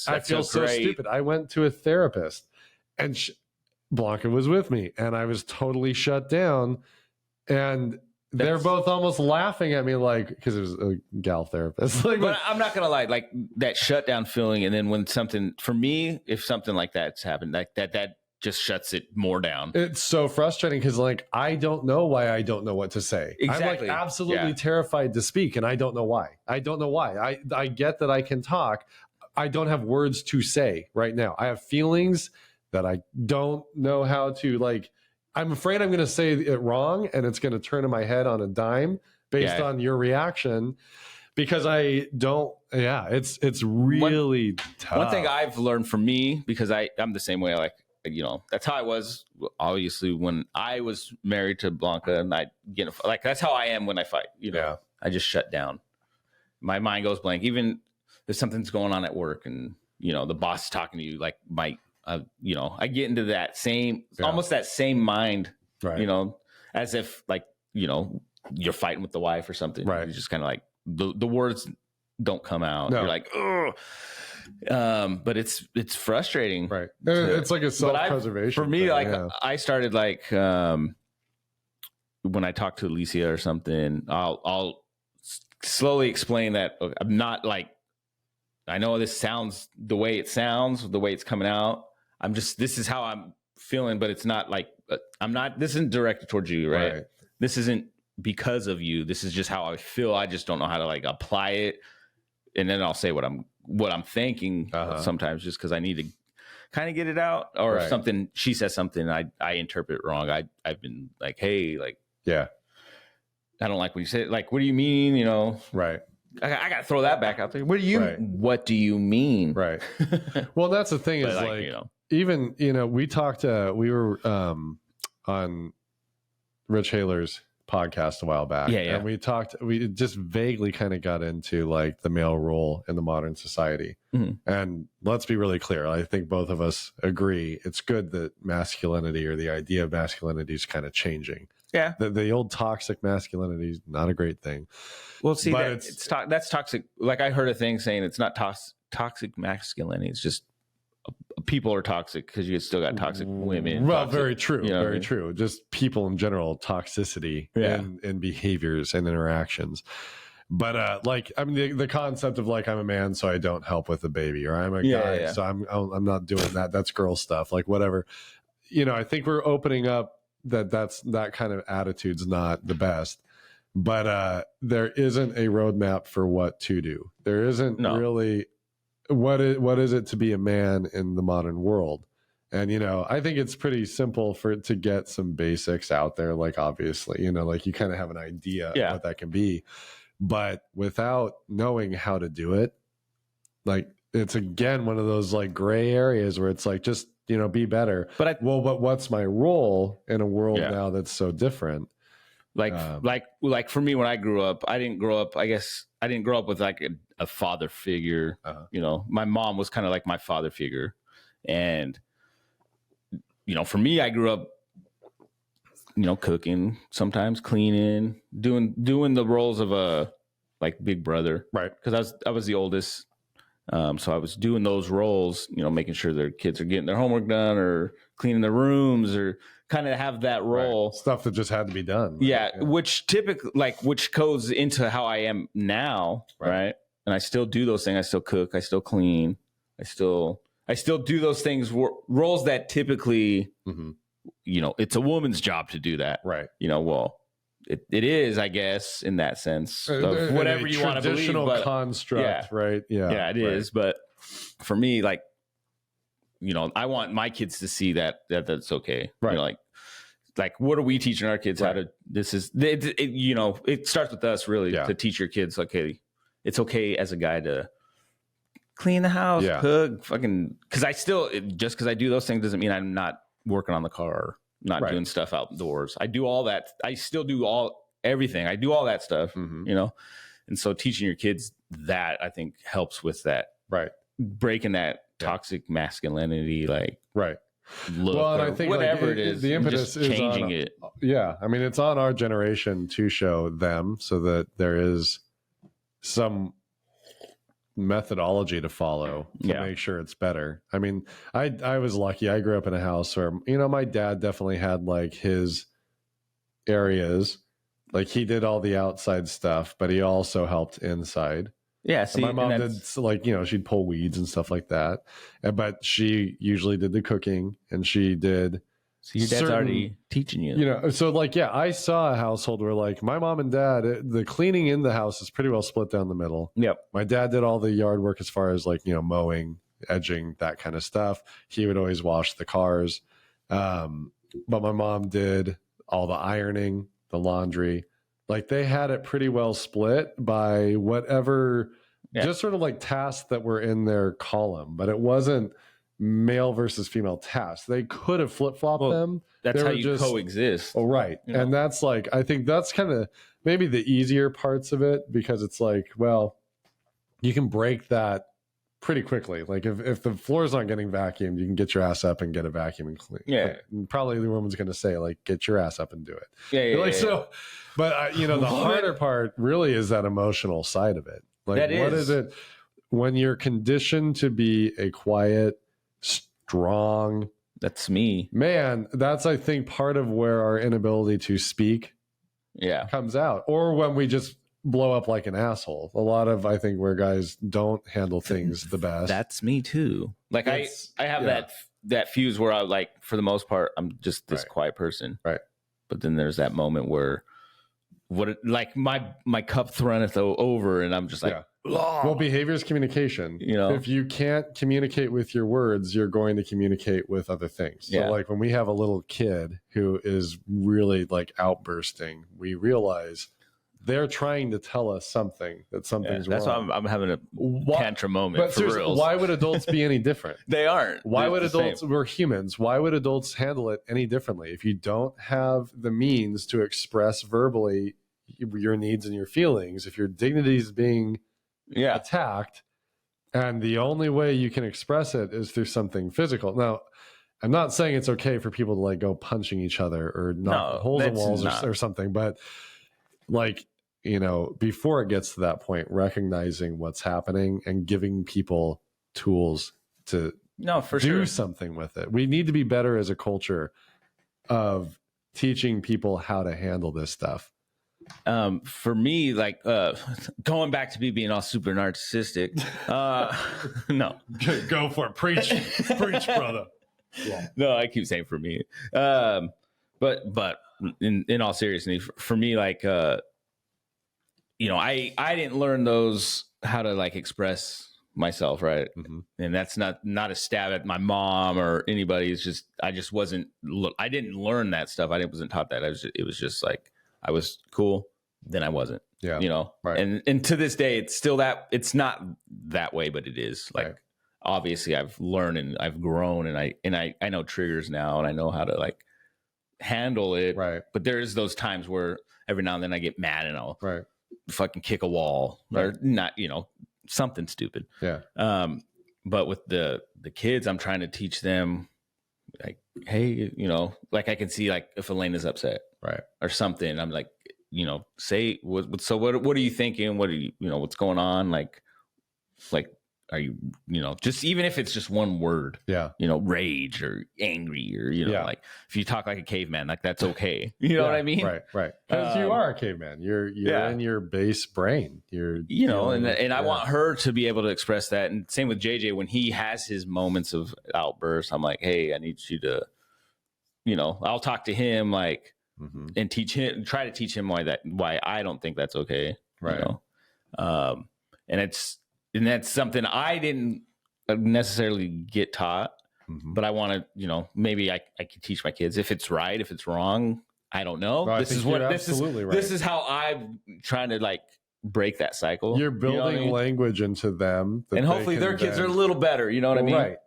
I feel so great. stupid. I went to a therapist, and Blanca was with me, and I was totally shut down, and they're both almost laughing at me, like, because it was a gal therapist. Like, but I'm not gonna lie, like that shutdown feeling, and then when something, for me, if something like that's happened, like that just shuts it more down. It's so frustrating because, like, I don't know why I don't know what to say. Exactly. I'm like absolutely terrified to speak, and I don't know why. I get that I can talk. I don't have words to say right now. I have feelings that I don't know how to, like, I'm afraid I'm going to say it wrong, and it's going to turn in my head on a dime based on your reaction, because I don't. Yeah, it's really tough. One thing I've learned from me, because I'm the same way, like, that's how I was, obviously, when I was married to Blanca, and I that's how I am when I fight. I just shut down. My mind goes blank. Even if something's going on at work, and the boss is talking to you, like I get into that same, almost that same mind, right? As if like you're fighting with the wife or something. Right. You just kind of like the words don't come out. No. You're like, ugh. But it's frustrating, right? It's like a self-preservation for me. Thing, I started like when I talk to Alicia or something, I'll slowly explain that I'm not like, I know this sounds the way it sounds, the way it's coming out. This is how I'm feeling, but it's not like this isn't directed towards you, right? This isn't because of you. This is just how I feel. I just don't know how to like apply it, and then I'll say what I'm thinking sometimes, just because I need to kind of get it out, or if something, she says something, I interpret it wrong. I've been like, hey, like, I don't like what you said. Like, what do you mean? Right. I got to throw that back out there. What do you mean? Right. Well, that's the thing is like even, we talked, we were on Rich Haler's podcast a while back. Yeah. And we just vaguely kind of got into like the male role in the modern society. Mm-hmm. And let's be really clear. I think both of us agree. It's good that masculinity, or the idea of masculinity, is kind of changing. Yeah. The old toxic masculinity is not a great thing. Well, see, that's toxic. Like I heard a thing saying it's not toxic masculinity. It's just people are toxic because you still got toxic women. Well, toxic, very true. Very true. Just people in general, toxicity in behaviors and interactions. But the concept of like, I'm a man, so I don't help with the baby, or I'm a guy, so I'm not doing that. That's girl stuff. Like whatever. I think we're opening up that kind of attitude's not the best. But there isn't a roadmap for what to do. There isn't really what is it to be a man in the modern world. And, I think it's pretty simple for it to get some basics out there. Like, obviously, like you kind of have an idea of what that can be. But without knowing how to do it, like it's again one of those like gray areas where it's like, just, be better. But what's my role in a world now that's so different? Like for me, when I grew up, I didn't grow up with like a father figure. You know, my mom was kind of like my father figure. And, you know, for me, I grew up, you know, cooking, sometimes cleaning, doing the roles of a like big brother. Right. Because I was the oldest. So I was doing those roles, you know, making sure their kids are getting their homework done or cleaning their rooms or kind of have that role. Right. Stuff that just had to be done. Right? Yeah. Which typically, which goes into how I am now. Right. And I still do those things. I still cook. I still clean. I still do those things, roles that typically, you know, it's a woman's job to do that. Right. You know, well, it is, I guess, in that sense, of whatever you want to believe. Traditional construct, right? Yeah. Yeah, it is. But for me, like, you know, I want my kids to see that's okay. Right. You know, like what are we teaching our kids how to, you know, it starts with us really to teach your kids, okay, it's okay as a guy to clean the house, cook, fucking, because I do those things doesn't mean I'm not working on the car, not doing stuff outdoors. I do all that. I still do everything. I do all that stuff, you know? And so teaching your kids that, I think, helps with that. Right. Breaking that toxic masculinity, like, look, well, and I think whatever it is, the impetus is changing it. Yeah. I mean, it's on our generation to show them so that there is some methodology to follow to make sure it's better. I mean, I was lucky. I grew up in a house where, you know, my dad definitely had like his areas, like he did all the outside stuff, but he also helped inside. Yeah, see, my mom did, like, you know, she'd pull weeds and stuff like that, but she usually did the cooking, and she did. So your dad's already teaching you. You know, so like, yeah, I saw a household where like my mom and dad, the cleaning in the house is pretty well split down the middle. Yep. My dad did all the yard work as far as like, you know, mowing, edging, that kind of stuff. He would always wash the cars. But my mom did all the ironing, the laundry. Like they had it pretty well split by whatever, just sort of like tasks that were in their column, but it wasn't male versus female tasks. They could have flip-flopped them. That's how you coexist. Oh, right. You know? And that's like, I think that's kind of maybe the easier parts of it, because it's like, well, you can break that pretty quickly. Like if the floor's not getting vacuumed, you can get your ass up and get a vacuum and clean. Yeah. And probably the woman's going to say like, get your ass up and do it. Yeah. Like, so, but you know, the harder part really is that emotional side of it. Like, what is it when you're conditioned to be a quiet, strong, that's me, man? That's, I think, part of where our inability to speak comes out, or when we just blow up like an asshole. A lot of, I think, where guys don't handle things the best. That's me too. Like I have that fuse where I, like, for the most part, I'm just this quiet person. Right. But then there's that moment where like my cup runneth over, and I'm just like, well, behavior is communication. You know, if you can't communicate with your words, you're going to communicate with other things. So like when we have a little kid who is really like outbursting, we realize they're trying to tell us something, that something's wrong. That's why I'm having a tantrum moment. But for real, why would adults be any different? They aren't. Why would adults? We're humans. Why would adults handle it any differently? If you don't have the means to express verbally your needs and your feelings, if your dignity is being attacked, and the only way you can express it is through something physical. Now, I'm not saying it's okay for people to like go punching each other or knock holes in walls or something, but like, you know, before it gets to that point, recognizing what's happening and giving people tools to do something with it. We need to be better as a culture of teaching people how to handle this stuff. For me, like, going back to me being all super narcissistic, no, go for it. Preach, brother. Yeah. No, I keep saying for me. But in all seriousness, for me, like, you know, I didn't learn how to like express myself, right? And that's not a stab at my mom or anybody. It's just I didn't learn that stuff. I wasn't taught that. It was just like I was cool, then I wasn't. Yeah, you know. Right. And to this day, it's still that. It's not that way, but it is. Like obviously, I've learned and I've grown, and I know triggers now, and I know how to like handle it. Right. But there is those times where every now and then I get mad and I'll Right. fucking kick a wall or not, something stupid. Yeah. But with the kids, I'm trying to teach them like, hey, like I can see like if Elena's upset, right, or something, I'm like, say what are you thinking? What are you, what's going on? Like, are you, just even if it's just one word, yeah, rage or angry or, like if you talk like a caveman, like that's okay. You know what I mean? Right. Because you are a caveman. You're in your base brain. And I want her to be able to express that. And same with JJ, when he has his moments of outbursts, I'm like, hey, I need you to, I'll talk to him like, and try to teach him why I don't think that's okay. Right. And that's something I didn't necessarily get taught, but I want to, maybe I could teach my kids if it's right, if it's wrong. I don't know. No, this is how I'm trying to like break that cycle. You're building language into them. And hopefully their kids are a little better. You know what I mean? Right.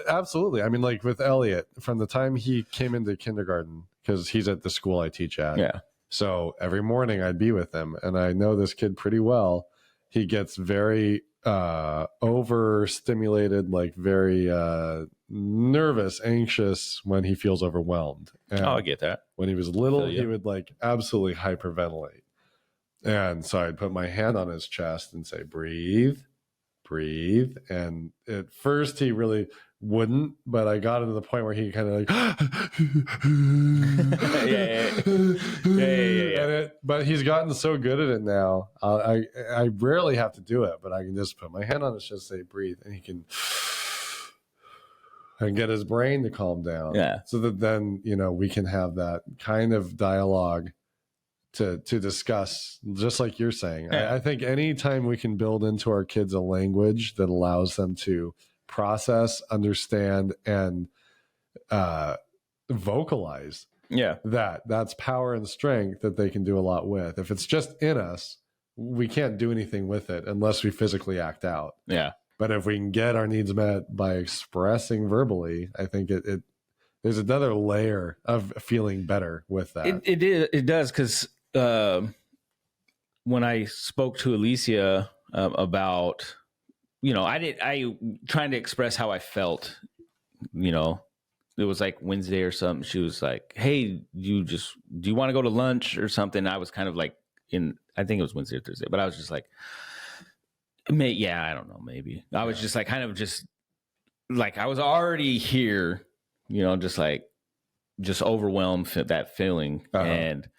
Absolutely. I mean, like with Elliot, from the time he came into kindergarten, because he's at the school I teach at. Yeah. So every morning I'd be with him, and I know this kid pretty well. He gets very overstimulated, like very nervous, anxious when he feels overwhelmed. And I get that. when he was little, he would like absolutely hyperventilate. And so I'd put my hand on his chest and say, breathe. And at first he really wouldn't, but I got to the point where he kind of like, yeah. But he's gotten so good at it now. I rarely have to do it, but I can just put my hand on his chest, say breathe, and he can and get his brain to calm down. Yeah. So that then, we can have that kind of dialogue to discuss, just like you're saying. Yeah. I think anytime we can build into our kids a language that allows them to process, understand, and vocalize, that's power and strength that they can do a lot with. If it's just in us, we can't do anything with it unless we physically act out. Yeah. But if we can get our needs met by expressing verbally, I think it there's another layer of feeling better with that. It does, because when I spoke to Alicia about, I trying to express how I felt, it was like Wednesday or something. She was like, hey, do you want to go to lunch or something? I was kind of like I think it was Wednesday or Thursday, but I was just like, I don't know, maybe. I was just like, kind of just like, I was already here, just overwhelmed that feeling, and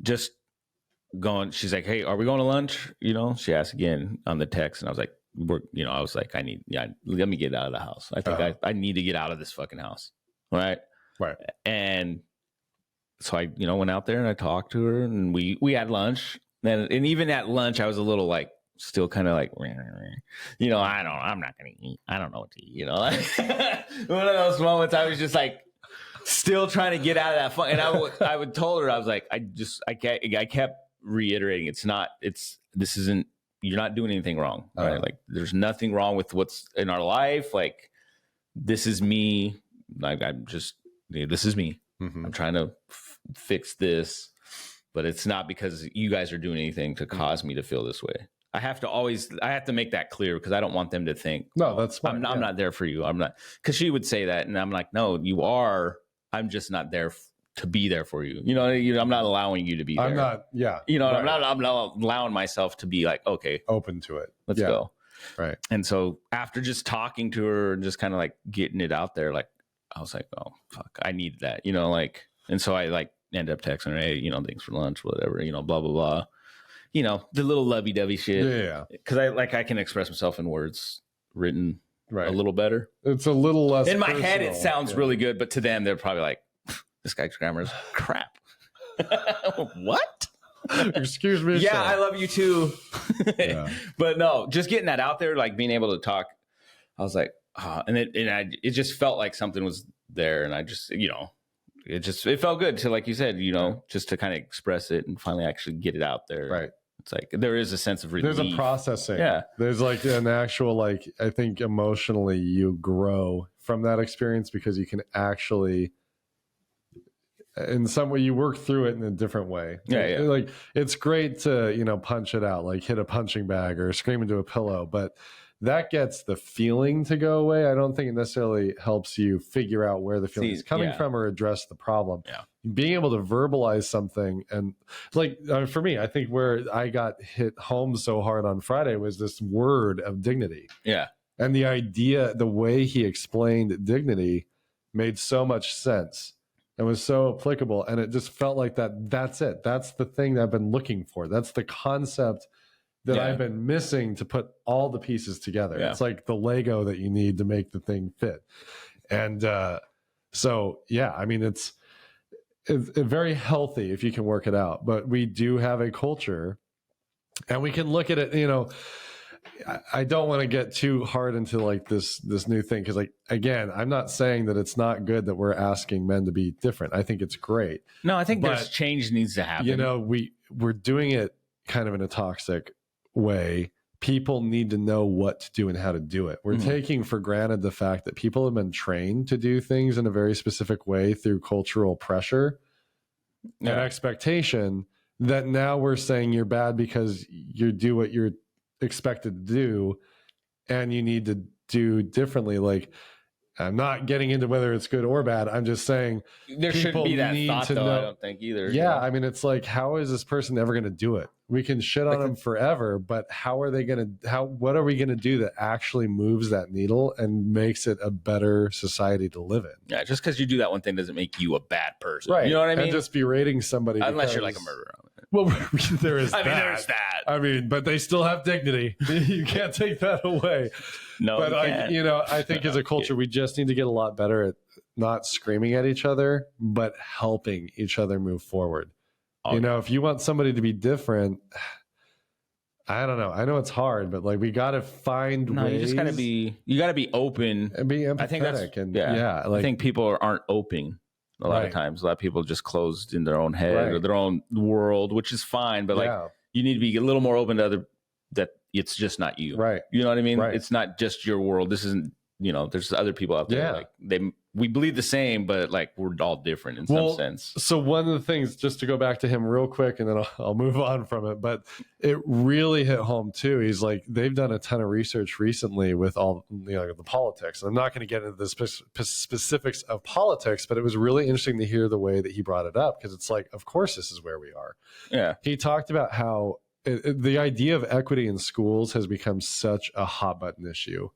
just going. She's like, "Hey, are we going to lunch?" She asked again on the text, and I was like, I was like, let me get out of the house. I think I need to get out of this fucking house, right? And so I, went out there and I talked to her, and we had lunch. And even at lunch, I was a little like, still kind of like, I'm not gonna eat. I don't know what to eat. One of those moments, I was just like, still trying to get out of that fun. And I would told her, I was like, I kept reiterating, this isn't, you're not doing anything wrong, right? Like, there's nothing wrong with what's in our life. Like, this is me. Like, this is me. I'm trying to fix this, but it's not because you guys are doing anything to cause me to feel this way. I have to make that clear, because I don't want them to think, no, that's fine. I'm not there for you. I'm not, because she would say that, and I'm like, no, you are. I'm just not there to be there for you. I'm not allowing you to be there. I'm not. Yeah. I'm not allowing myself to be like, okay, open to it. Let's go. Right. And so after just talking to her and just kind of like getting it out there, like, I was like, oh fuck, I need that, and so I like end up texting her, hey, thanks for lunch, whatever, blah, blah, blah. The little lovey-dovey shit. Yeah. Because I can express myself in words written a little better. It's a little less in my personal. head. It sounds really good, but to them, they're probably like, this guy's grammar is crap. What? Excuse me. Yeah, sir. I love you too. But no, just getting that out there, like being able to talk. I was like, it just felt like something was there, and I just, it felt good to, like you said, just to kind of express it and finally actually get it out there. Right. It's like there is a sense of relief. There's a processing. Yeah. There's like an actual, like, I think emotionally you grow from that experience, because you can actually in some way you work through it in a different way. Yeah. Like it's great to, you know, punch it out, like hit a punching bag or scream into a pillow, but that gets the feeling to go away. I don't think it necessarily helps you figure out where the feeling is coming from or address the problem. Yeah. Being able to verbalize something, and like for me, I think where I got hit home so hard on Friday was this word of dignity. Yeah. And the idea, the way he explained dignity made so much sense and was so applicable. And it just felt like that's it. That's the thing that I've been looking for. That's the concept that I've been missing to put all the pieces together. It's like the Lego that you need to make the thing fit. And so, yeah, I mean, it's very healthy if you can work it out. But we do have a culture, and we can look at it, you know, I don't want to get too hard into like this new thing, because like, again, I'm not saying that it's not good that we're asking men to be different. I think it's great. No, I think there's change needs to happen. You know, we're doing it kind of in a toxic way. People need to know what to do and how to do it. We're taking for granted the fact that people have been trained to do things in a very specific way through cultural pressure and expectation, that now we're saying you're bad because you do what you're expected to do and you need to do differently. Like, I'm not getting into whether it's good or bad. I'm just saying there shouldn't be that thought, though. I don't think either. Yeah, I mean, it's like, how is this person ever going to do it? We can shit on them forever, but how are they going to? What are we going to do that actually moves that needle and makes it a better society to live in? Yeah, just because you do that one thing doesn't make you a bad person, right? You know what I mean? And just berating somebody unless you're like a murderer. Well, there is. I mean, there's that. I mean, but they still have dignity. You can't take that away. No, but I think as a culture, we just need to get a lot better at not screaming at each other, but helping each other move forward. Okay. You know, if you want somebody to be different, I don't know. I know it's hard, but like, we got to find ways. You just got to be open and be empathetic. I think I think people aren't open. A lot of times, a lot of people just closed in their own head or their own world, which is fine. But like, you need to be a little more open to that it's just not you. Right. You know what I mean? Right. It's not just your world. This isn't, you know, there's other people out there. Like we believe the same, but like we're all different in some sense. So one of the things, just to go back to him real quick, and then I'll move on from it, but it really hit home too. He's like, they've done a ton of research recently with all, you know, the politics. I'm not going to get into the specifics of politics, but it was really interesting to hear the way that he brought it up, because it's like, of course, this is where we are. Yeah. He talked about how the idea of equity in schools has become such a hot button issue.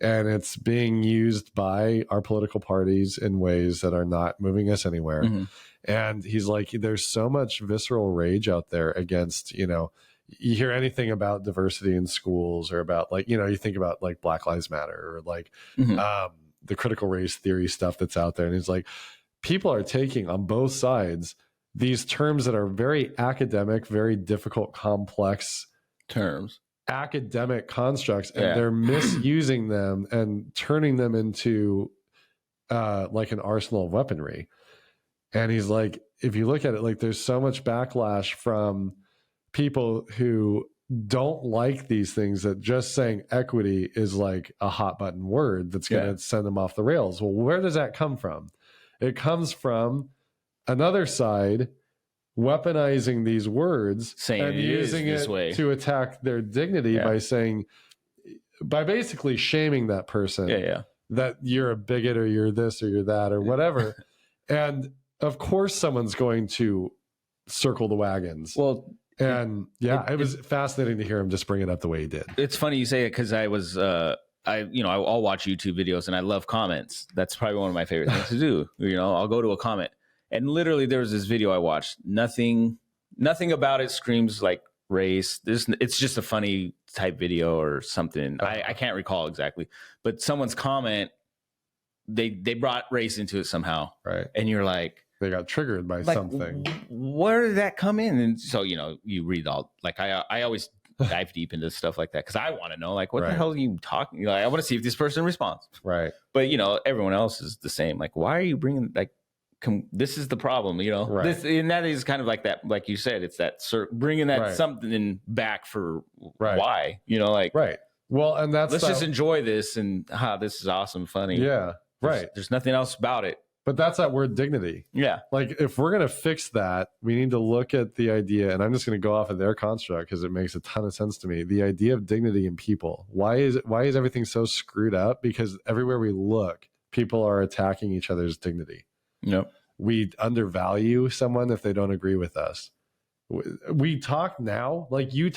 And it's being used by our political parties in ways that are not moving us anywhere. Mm-hmm. And he's like, there's so much visceral rage out there against, you know, you hear anything about diversity in schools, or about like, you know, you think about like Black Lives Matter, or like the critical race theory stuff that's out there. And he's like, people are taking on both sides these terms that are very academic, very difficult, complex terms, academic constructs, and they're misusing them and turning them into like an arsenal of weaponry. And he's like, if you look at it, like, there's so much backlash from people who don't like these things, that just saying equity is like a hot button word that's going to send them off the rails. Well, where does that come from? It comes from another side weaponizing these words and using it to attack their dignity by basically shaming that person that you're a bigot, or you're this, or you're that, or whatever. And of course someone's going to circle the wagons. Well, and it was fascinating to hear him just bring it up the way he did. It's funny you say it, because I was I'll watch YouTube videos, and I love comments. That's probably one of my favorite things to do. You know, I'll go to a comment. And literally, there was this video I watched. Nothing about it screams like race. It's just a funny type video or something. I can't recall exactly. But someone's comment, they brought race into it somehow. Right. And you're like, they got triggered by something. Where did that come in? And so, you know, you read all, like, I always dive deep into stuff like that, because I want to know, like, what the hell are you talking? You know, I want to see if this person responds. Right. But, you know, everyone else is the same. Like, why are you bringing, like, this is the problem, you know. This, and that is kind of like that, like you said, it's that bringing that something back for why, you know, like well, and let's just enjoy this, and this is awesome, funny. There's nothing else about it. But that's that word dignity. Yeah. Like if we're going to fix that, we need to look at the idea, and I'm just going to go off of their construct because it makes a ton of sense to me. The idea of dignity in people. Why is everything so screwed up? Because everywhere we look, people are attacking each other's dignity. Yep. We undervalue someone if they don't agree with us. We talk now, like you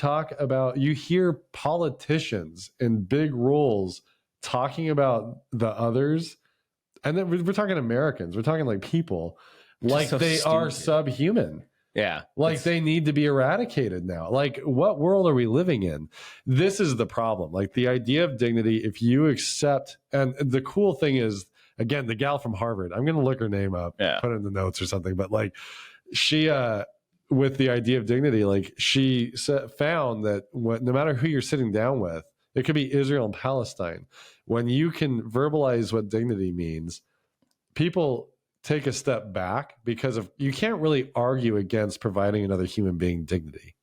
hear politicians in big roles talking about the others. And then we're talking Americans. We're talking like people, like so they are subhuman. Yeah. Like they need to be eradicated now. Like what world are we living in? This is the problem. Like the idea of dignity, if you accept, and the cool thing is, again, the gal from Harvard, I'm going to look her name up, put it in the notes or something. But like she, with the idea of dignity, like she found that no matter who you're sitting down with, it could be Israel and Palestine. When you can verbalize what dignity means, people take a step back because you can't really argue against providing another human being dignity.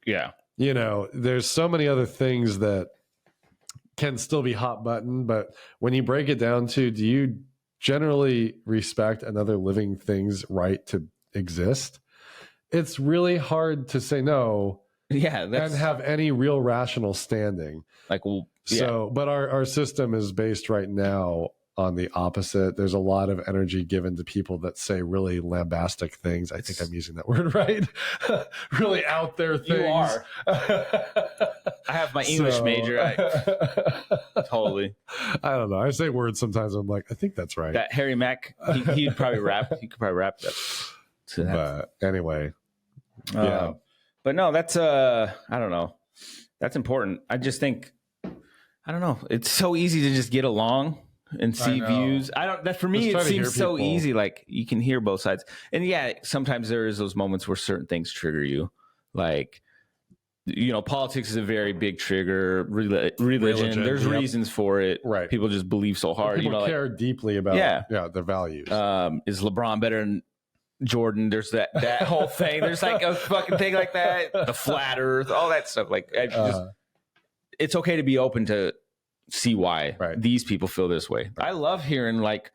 Yeah. You know, there's so many other things that can still be hot button, but when you break it down to, do you generally respect another living thing's right to exist? It's really hard to say no. Yeah, and have any real rational standing. Like, well, so, but our system is based right now on the opposite. There's a lot of energy given to people that say really lambastic things. I think I'm using that word right. Really out there things. You are. I have my English major. Totally. I don't know. I say words sometimes. I'm like, I think that's right. That Harry Mack, he'd probably rap. He could probably rap that. So but anyway, yeah. But no, that's I don't know. That's important. I just think, I don't know. It's so easy to just get along and see views. That for me, it seems so easy. Like you can hear both sides. And yeah, sometimes there is those moments where certain things trigger you. Like, you know, politics is a very big trigger. Religion. There's reasons for it. Right. People just believe so hard. People care deeply about their values. Is LeBron better than Jordan? There's that whole thing. There's like a fucking thing like that. The flat earth, all that stuff. Like, it's okay to be open to see why these people feel this way. I love hearing, like,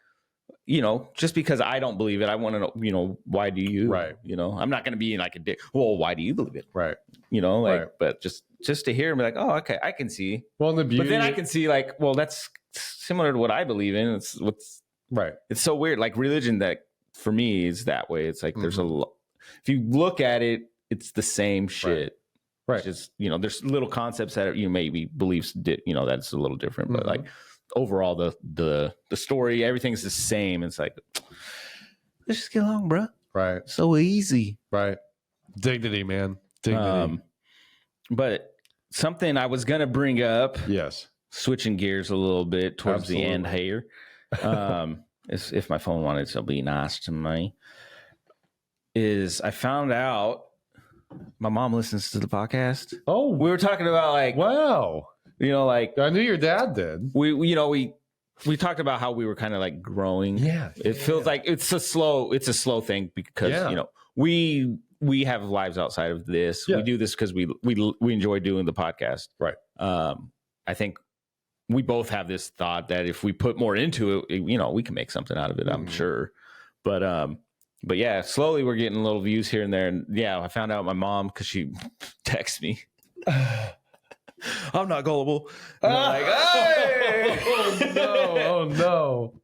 you know, just because I don't believe it, I want to know, you know, why do you? Right. You know, I'm not going to be like a dick. Well, why do you believe it? Right. You know, like, but just to hear and be like, oh, okay, I can see. Well, the beauty, but then I can see, like, well, that's similar to what I believe in. It's It's so weird. Like religion, that for me is that way. It's like there's if you look at it, it's the same shit. Right. Just, you know, there's little concepts that you maybe beliefs you know, that's a little different, but like overall the story, everything's the same. It's like, let's just get along, bro. Right. So easy. Right. Dignity, man. Dignity. But something I was gonna bring up. Yes. Switching gears a little bit towards the end here. If my phone wanted to be nice to me, is I found out my mom listens to the podcast. Oh, we were talking about, like, wow, you know, like I knew your dad did. We talked about how we were kind of like growing. Yeah, it feels like it's a slow thing because you know we have lives outside of this. We do this because we enjoy doing the podcast. Right. I think we both have this thought that if we put more into it, you know, we can make something out of it. I'm sure. But yeah, slowly we're getting little views here and there. And yeah, I found out my mom, because she texts me, I'm not gullible. And I'm like, hey! Oh no.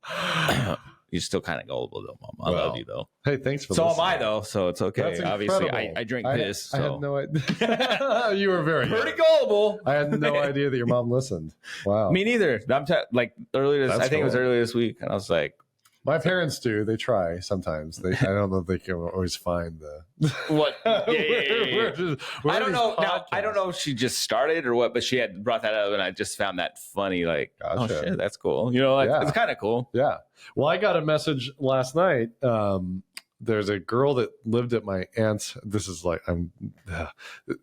You're still kind of gullible though, Mom. I love you though. Hey, thanks for so listening. am I though, so it's okay. Obviously, I drink piss. So. I had no idea. You were pretty gullible. I had no idea that your mom listened. Wow. Me neither. I'm like earlier. I think it was earlier this week, and I was like, my parents do. They try sometimes. I don't know if they can always find the what. Yeah. We're I don't know. Now, I don't know if she just started or what, but she had brought that up, and I just found that funny. Like, oh shit, that's cool. You know, like, it's kind of cool. Yeah. Well, I got a message last night. There's a girl that lived at my aunt's. This is like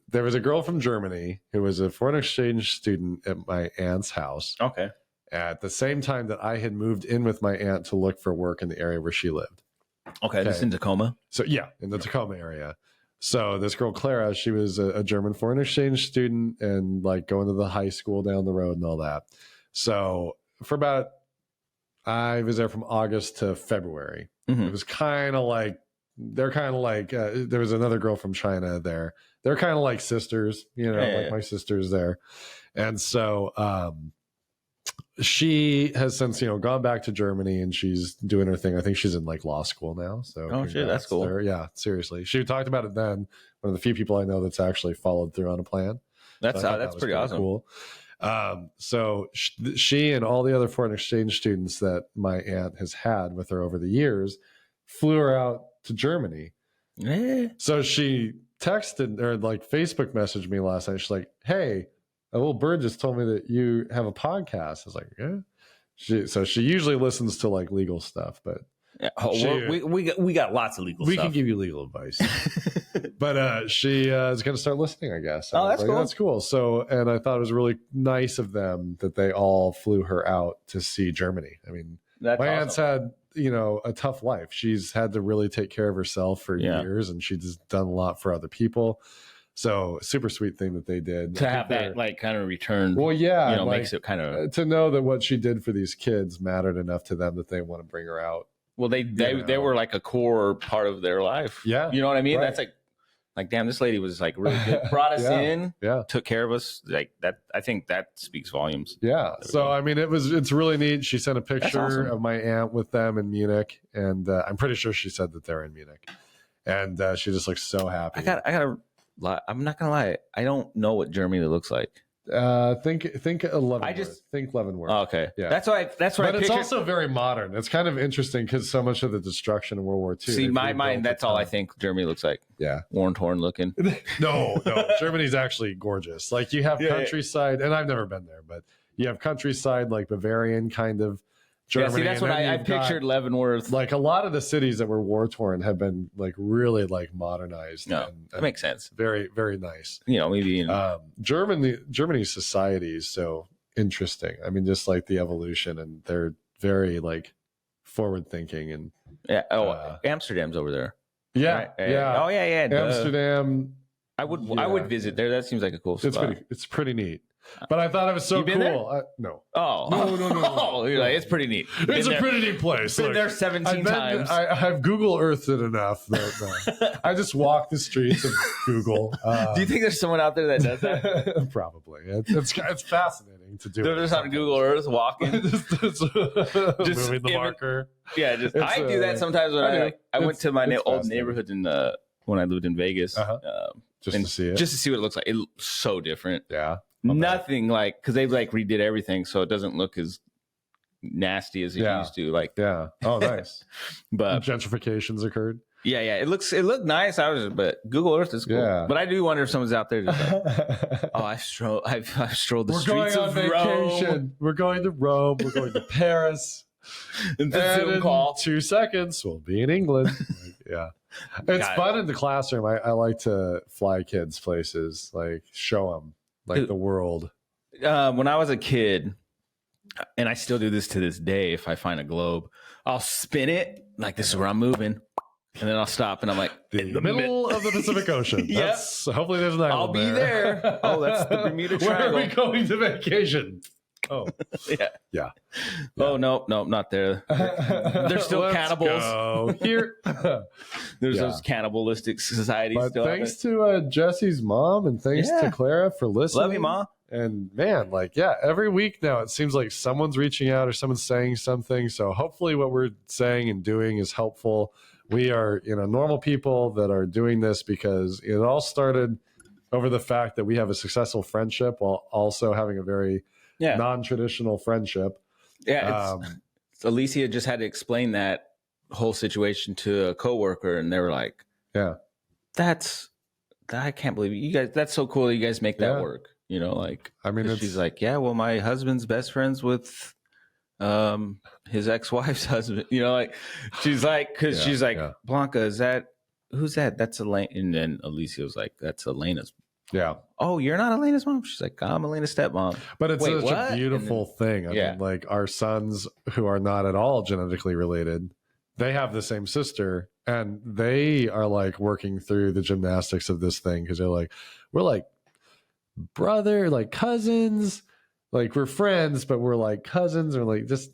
there was a girl from Germany who was a foreign exchange student at my aunt's house. Okay. At the same time that I had moved in with my aunt to look for work in the area where she lived. Okay. This is in Tacoma? So yeah, in the Tacoma area. So this girl, Clara, she was a German foreign exchange student and like going to the high school down the road and all that. So I was there from August to February. It was kind of like, they're kind of like, there was another girl from China there. They're kind of like sisters, like my sister's there. And so she has since, gone back to Germany and she's doing her thing. I think she's in like law school now. So oh shit, that's cool. there. Yeah, seriously. She talked about it then. One of the few people I know that's actually followed through on a plan. That's so that's pretty awesome. Cool. So she and all the other foreign exchange students that my aunt has had with her over the years flew her out to Germany. So she texted or like Facebook messaged me last night. She's like, "Hey, a little bird just told me that you have a podcast." I was like, "Yeah." So she usually listens to like legal stuff, but we got lots of legal stuff. We can give you legal advice. But she is going to start listening, I guess. Oh, that's like, cool. That's cool. So, and I thought it was really nice of them that they all flew her out to see Germany. I mean, that's my awesome. aunt's had, a tough life. She's had to really take care of herself for years, and she's done a lot for other people. So, super sweet thing that they did. To have that, like, kind of return. Well, yeah. like, makes it kind of. To know that what she did for these kids mattered enough to them that they want to bring her out. Well, they were like a core part of their life. Yeah. You know what I mean? Right. That's like, damn, this lady was like really good. Brought us in. Yeah. Took care of us. Like that. I think that speaks volumes. Yeah. So, I mean, it's really neat. She sent a picture awesome. of my aunt with them in Munich. And I'm pretty sure she said that they're in Munich. And she just looks so happy. I'm not going to lie. I don't know what Germany looks like. Think Leavenworth. Think Leavenworth. Oh, okay. Yeah. That's why. But it's also very modern. It's kind of interesting because so much of the destruction in World War II. See, my mind. That's all I think Germany looks like. Yeah. Worn, torn looking. No. Germany's actually gorgeous. Like you have countryside, and I've never been there, but you have countryside, like Bavarian kind of Germany. Yeah, see, that's what I pictured Leavenworth. Like a lot of the cities that were war torn have been like really like modernized. No, and that makes sense. Very, very nice. Maybe Germany's society is so interesting. I mean, just like the evolution, and they're very like forward thinking and Amsterdam's over there. Yeah, right? yeah. Oh yeah. Amsterdam. I would visit there. That seems like a cool spot. It's pretty neat. But I thought it was so cool. No. Oh. No. You're like, it's pretty neat. It's a pretty neat place. Been there 17 times. I've Google Earthed it enough that I just walk the streets of Google. Do you think there's someone out there that does that? Probably. It's fascinating to do. They're just on Google Earth walking. just moving the marker. Yeah, I do that sometimes when I went to my old neighborhood when I lived in Vegas. Just to see it. Just to see what it looks like. It looks so different. Yeah. Nothing like, because they've like redid everything so it doesn't look as nasty as it used to. Like, yeah. Oh, nice. But gentrifications occurred. Yeah. It looked nice. But Google Earth is cool. Yeah. But I do wonder if someone's out there just like, I've strolled the streets of Rome. We're going to Rome. We're going to Paris. And in call. 2 seconds, we'll be in England. Yeah. It's fun in the classroom. I like to fly kids places, like show them like the world. When I was a kid, and I still do this to this day, if I find a globe, I'll spin it like this is where I'm moving, and then I'll stop and I'm like, in the middle of the Pacific Ocean. Yep. Hopefully there's an island. I'll be there. Oh, that's the Bermuda Triangle. Where are we going to vacation? Oh, yeah. Oh no, not there. They're still cannibals. Go here. There's those cannibalistic societies. But still thanks to Jesse's mom, and thanks to Clara for listening. Love you, Ma. And man, every week now it seems like someone's reaching out or someone's saying something. So hopefully, what we're saying and doing is helpful. We are, normal people that are doing this because it all started over the fact that we have a successful friendship while also having a very non-traditional friendship. Yeah, Alicia just had to explain that whole situation to a coworker, and they were like, "Yeah, I can't believe you guys. That's so cool. You guys make that work." I mean, she's like, "Yeah, well, my husband's best friends with his ex-wife's husband." She's like, because she's like, "Blanca, who's that? That's Elaine." And then Alicia was like, "That's Elena's." Yeah. Oh, you're not Elena's mom? She's like, I'm Elena's stepmom. But it's such a beautiful thing. I mean, like our sons who are not at all genetically related, they have the same sister, and they are like working through the gymnastics of this thing because they're like, we're like brother, like cousins, like we're friends, but we're like cousins, or like just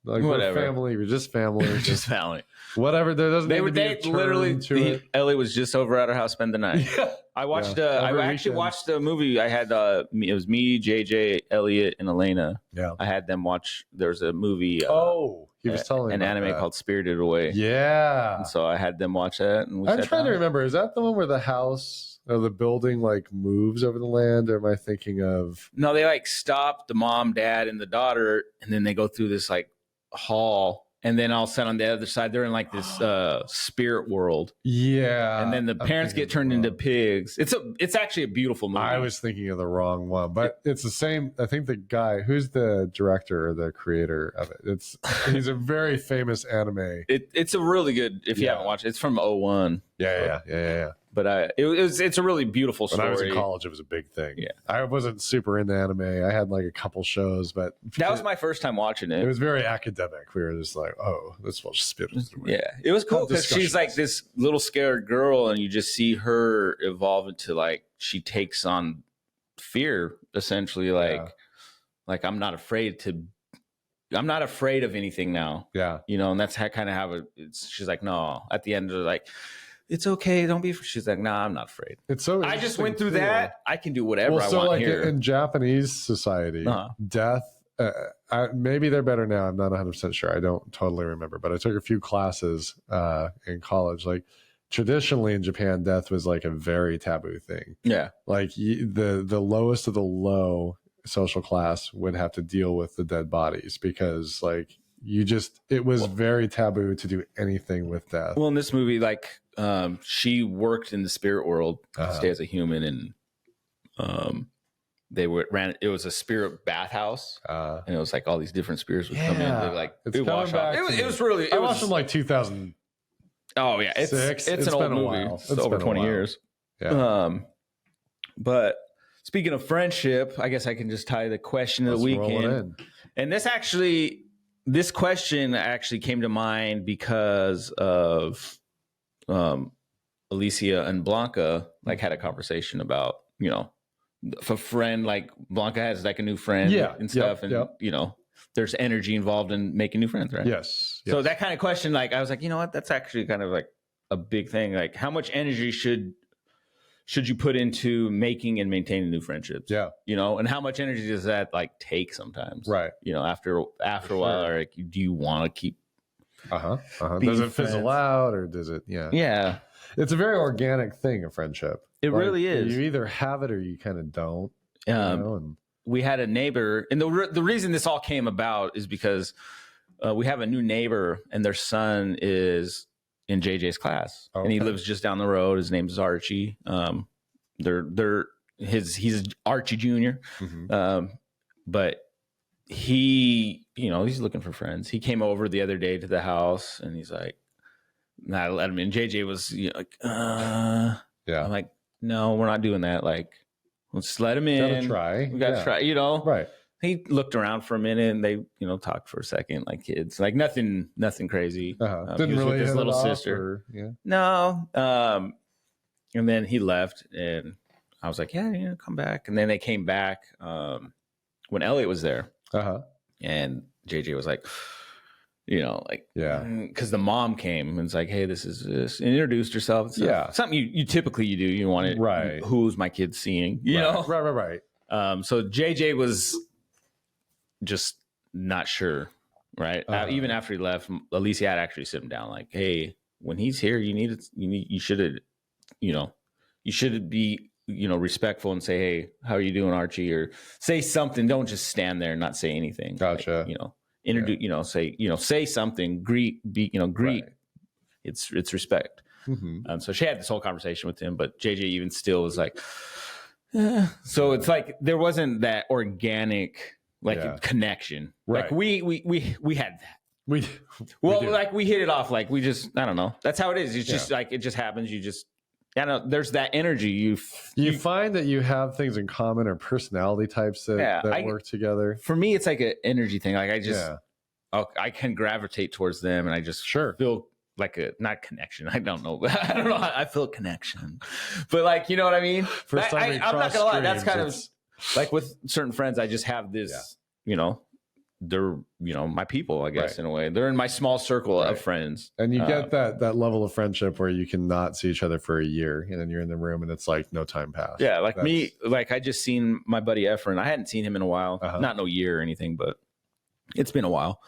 Like Whatever. we're family. We're just family. Just family. Whatever. There doesn't They need were to be a they turn literally. to it. Ellie was just over at our house spend the night. Yeah. I watched. Yeah. I Every actually weekend. watched the movie. I had. It was me, JJ, Elliot, and Elena. Yeah. I had them watch. There was a movie. He was telling me an about anime that. called Spirited Away. Yeah. And so I had them watch that, and we I'm sat trying to down. remember. Is that the one where the house or the building like moves over the land? Or am I thinking of? No, they like stop the mom, dad, and the daughter, and then they go through this like hall, and then all of a sudden on the other side they're in like this spirit world, Yeah. and then the I'm parents thinking get turned of the into wrong- pigs. It's actually a beautiful movie. I was thinking of the wrong one, but it's the same. I think the guy who's the director or the creator of it. He's a very famous anime. It's a really good. If you Yeah. haven't watched it, it's from 2001. Yeah. But it's a really beautiful When story. I was in college, it was a big thing. Yeah. I wasn't super into anime. I had like a couple shows, but That was my first time watching it it. was very academic. We were just like, oh, let's watch Spirited Away. Yeah, it was cool because Discussions. she's like this little scared girl, and you just see her evolve into like she takes on fear essentially. Like I'm not afraid of anything now, Yeah. and that's how she's like, no. At the end, they're like, it's okay, don't be. She's like, nah, I'm not afraid. It's so. I just went interesting, through too. that. I can do whatever Well, I so want like here. in Japanese society, Uh-huh. death. Maybe they're better now. I'm not 100% sure. I don't totally remember, but I took a few classes in college. Like traditionally in Japan, death was like a very taboo thing. Yeah, Like the lowest of the low social class would have to deal with the dead bodies because like it was very taboo to do anything with death. well, in this movie, like she worked in the spirit world, stay as a human, and it was a spirit bathhouse. And it was like all these different spirits would come in. Yeah. They like It's they wash coming off. back to It me. was really. I It watched was them like 2000. Oh yeah, it's It's an old been a movie. while. It's It's over been a 20 while. years. Yeah. But speaking of friendship, I guess I can just tie the question of the Let's roll it weekend. in. And this question actually came to mind because of Alicia and Blanca like had a conversation about, if a friend like Blanca has like a new friend Yeah. and stuff, Yep. and there's energy involved in making new friends, right? Yes. So that kind of question, like I was like, you know what? That's actually kind of like a big thing. Like, how much energy should you put into making and maintaining new friendships? Yeah. And how much energy does that like take sometimes? Right. After a while, sure. like, do you want to keep? Being Does it fizzle friends. out or does it? Yeah. Yeah, It's a very organic thing, a friendship. it Like, really is. You either have it or you kind of don't. you know, and- We had a neighbor, and the reason this all came about is because we have a new neighbor, and their son is in JJ's class, and he Okay. lives just down the road. His name's Archie. He's Archie Jr. Mhm. But he's looking for friends. He came over the other day to the house, and he's like, "Nah, let him in." JJ was like, Yeah. I'm like, "No, we're not doing that. Like, let's let him in. Gotta try. We gotta Yeah. try." Right. He looked around for a minute, and they talked for a second like kids, like nothing crazy. Uh-huh. He Didn't was with really his hit little it off, sister. or- yeah. No. And then he left, and I was like, yeah, come back. And then they came back when Elliot was there, Uh-huh. and JJ was like, Yeah. because the mom came and it's like, hey, this is this, and introduced herself. And stuff. Yeah. Something you typically you do. You want it, Right. Who's my kid seeing? You Right. know. Right. So JJ was just not sure, right? Even after he left, Alicia had actually sit him down, like, "Hey, when he's here, you should be, respectful and say, hey, how are you doing, Archie?" Or say something. Don't just stand there and not say anything. Gotcha. Like, introduce, say something. Greet. Right. It's respect. Mhm. So she had this whole conversation with him, but JJ even still was like, so it's like there wasn't that organic connection. Right. Like we had that. We do. Like we hit it off. Like we just, I don't know. That's how it is. It's just like, it just happens. You just, I don't know. There's that energy. You find that you have things in common or personality types that work together. For me, it's like an energy thing. Like I just, Yeah. I can gravitate towards them, and I just feel like not connection. I don't know. I don't know. I feel connection, but like, you know what I mean? First time we I'm not cross gonna lie. That's streams, kind of it's- like with certain friends. I just have this, they're, my people, I guess, in a way. They're in my small circle of friends. And you get that level of friendship where you cannot see each other for a year, and then you're in the room and it's like no time passed. Yeah, like me, like I just seen my buddy Efren. I hadn't seen him in a while, not no year or anything, but it's been a while.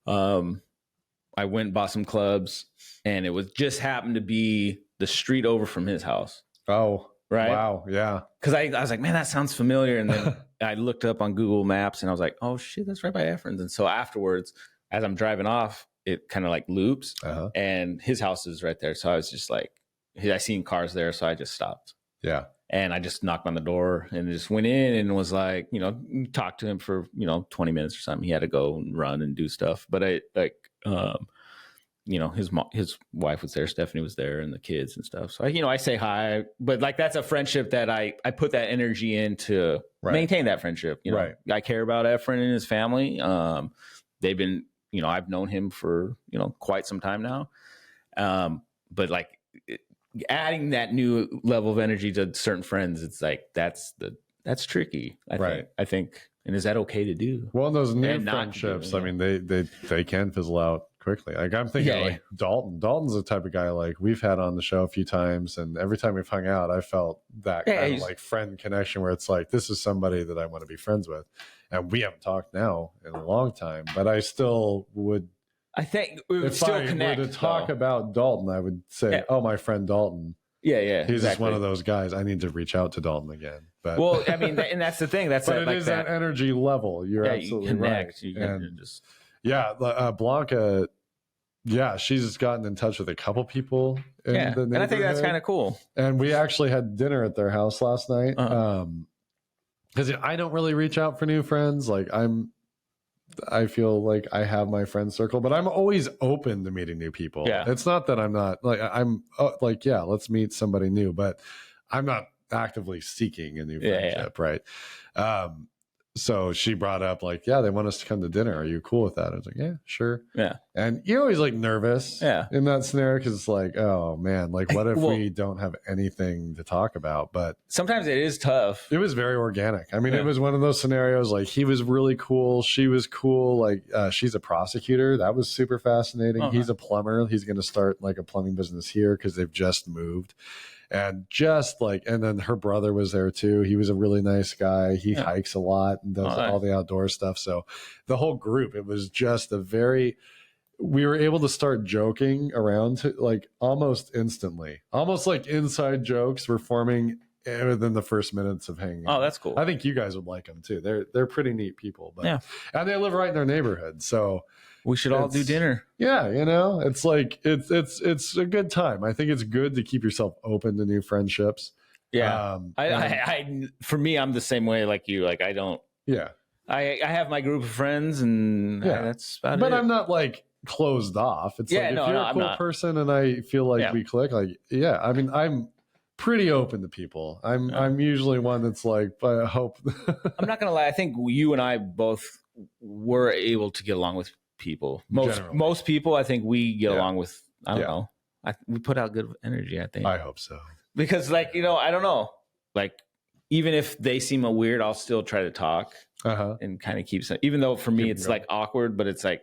I went and bought some clubs, and it was just happened to be the street over from his house. Oh, right. Wow. Yeah. Because I was like, man, that sounds familiar. And then I looked up on Google Maps and I was like, oh shit, that's right by Efren's. And so afterwards, as I'm driving off, it kind of like loops and his house is right there. So I was just like, I seen cars there. So I just stopped. Yeah. And I just knocked on the door and just went in and was like, talked to him for, 20 minutes or something. He had to go and run and do stuff. But his wife was there, Stephanie was there, and the kids and stuff. So I say hi, but like that's a friendship that I put that energy in to maintain that friendship. I care about Efren and his family. They've been, I've known him for quite some time now. But like adding that new level of energy to certain friends, it's like that's tricky. I think. And is that okay to do? Well, those new friendships, I mean, they can fizzle out quickly. Like I'm thinking like Dalton. Dalton's the type of guy like we've had on the show a few times, and every time we've hung out, I felt that kind of like friend connection where it's like this is somebody that I want to be friends with. And we haven't talked now in a long time, but I still would. I think we would still connect. If I were to talk about Dalton, I would say, "Oh, my friend Dalton." Yeah. He's just one of those guys. I need to reach out to Dalton again. But well, I mean, and that's the thing. That's but it is that energy level. You're absolutely you connect. right. You can just Blanca. Yeah, she's gotten in touch with a couple people in the neighborhood. And I think that's kind of cool. And we actually had dinner at their house last night. Because I don't really reach out for new friends. Like I feel like I have my friend circle, but I'm always open to meeting new people. Yeah. It's not that I'm not like, I'm like, yeah, let's meet somebody new, but I'm not actively seeking a new friendship. Right. So she brought up like, yeah, they want us to come to dinner. Are you cool with that? I was like, yeah, sure. Yeah. And you're always like nervous in that scenario. Cause it's like, oh man, like what if we don't have anything to talk about? But sometimes it is tough. It was very organic. I mean, it was one of those scenarios like he was really cool. She was cool. Like she's a prosecutor. That was super fascinating. He's a plumber. He's going to start like a plumbing business here because they've just moved. And and then her brother was there too. He was a really nice guy. He hikes a lot and does all the outdoor stuff. So the whole group, it was just we were able to start joking around like almost instantly, almost like inside jokes were forming within the first minutes of hanging out. Oh, that's cool. I think you guys would like them too. They're pretty neat people, and they live right in their neighborhood. So we should all do dinner. Yeah, it's like it's a good time. I think it's good to keep yourself open to new friendships. Yeah, I for me, I'm the same way like you. Like I don't. Yeah, I have my group of friends, and that's about it. But I'm not like closed off. It's like if you're a cool person, and I feel like we click. Like I mean, I'm pretty open to people. I'm usually one that's like, but I hope. I'm not gonna lie. I think you and I both were able to get along with people. Most people, I think we get along with. I don't know. We put out good energy. I think. I hope so. Because, like I don't know. Like, even if they seem a weird, I'll still try to talk and kind of keep some. Even though for me it's like awkward, but it's like,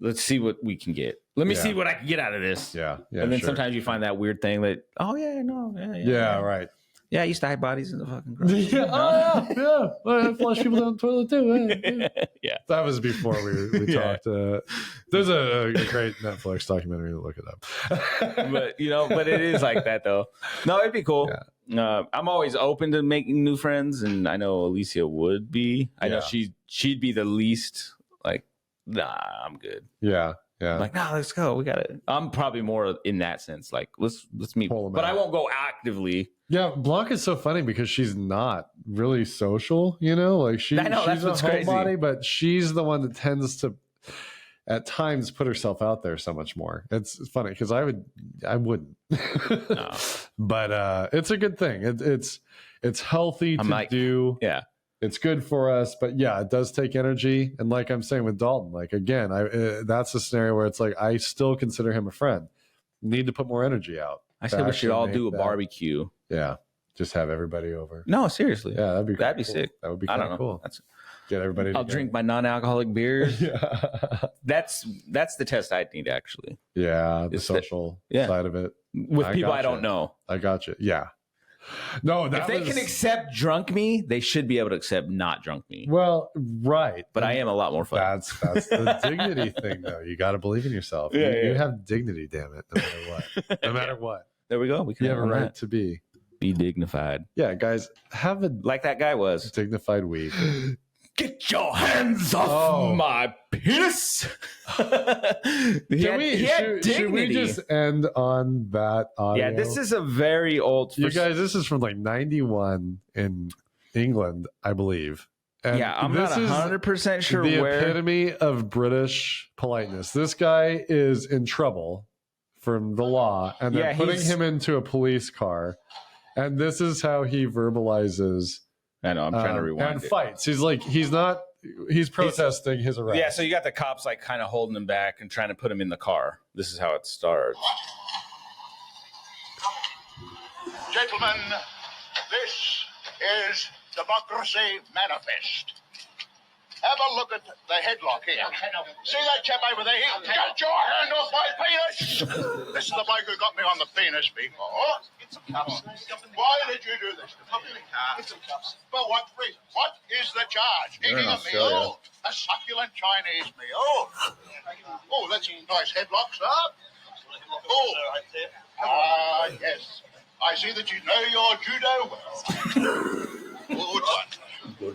let's see what we can get. Let me see what I can get out of this. Yeah. And then sometimes you find that weird thing that, right. Yeah, I used to hide bodies in the fucking garage. Yeah. I flush people down the toilet too. Yeah. That was before we talked. There's a great Netflix documentary to look it up. but it is like that though. No, it'd be cool. Yeah. I'm always open to making new friends, and I know Alicia would be. I know she'd be the least like, nah, I'm good. Yeah. Yeah. I'm like, no, let's go. We got it. I'm probably more in that sense. Like, let's meet. But I won't go actively. Yeah, Blanca's so funny because she's not really social, like she's a homebody, but she's the one that tends to at times put herself out there so much more. It's funny because I wouldn't. No. But it's a good thing. It's healthy to do. Yeah. It's good for us, but yeah, it does take energy. And like I'm saying with Dalton, like again, that's a scenario where it's like I still consider him a friend. Need to put more energy out. I said we should all do a barbecue. Yeah, just have everybody over. No, seriously. Yeah, that'd be sick. That would be kind of cool. Get everybody. I'll drink my non-alcoholic beers. Yeah. That's the test I need actually. Yeah, the It's social yeah. side of it. With people I gotcha. don't know. I got you. Yeah. No, that If they was, can accept drunk me, they should be able to accept not drunk me. well, right. But I am a lot more fun. That's the dignity thing, though. You got to believe in yourself. Yeah, you yeah. have dignity, damn it, no matter what. No matter what. There we go. We can You have a on right that. to be. Be dignified. Yeah, guys, have a Like that guy was. dignified week. Get your hands off Oh. my penis. Should we just end on that audio? Yeah, this is a very old. You guys, this is from like 91 in England, I believe. And yeah, I'm not this is 100% sure the where. epitome of British politeness. This guy is in trouble from the law, and they're Yeah, putting he's- him into a police car. And this is how he verbalizes I know. I'm trying to rewind and it. fights. He's protesting his arrest. Yeah, so you got the cops like kind of holding him back and trying to put him in the car. This is how it starts. Gentlemen, this is Democracy Manifest. Have a look at the headlock here. See that chap over there? Get your hand off my penis! This is the bloke who got me on the penis before. Why did you do this? For what reason? What is the charge? You're in Eating a Australia. meal? A succulent Chinese meal? Oh, that's a nice headlock, sir. Oh, yes. I see that you know your judo well. Good one.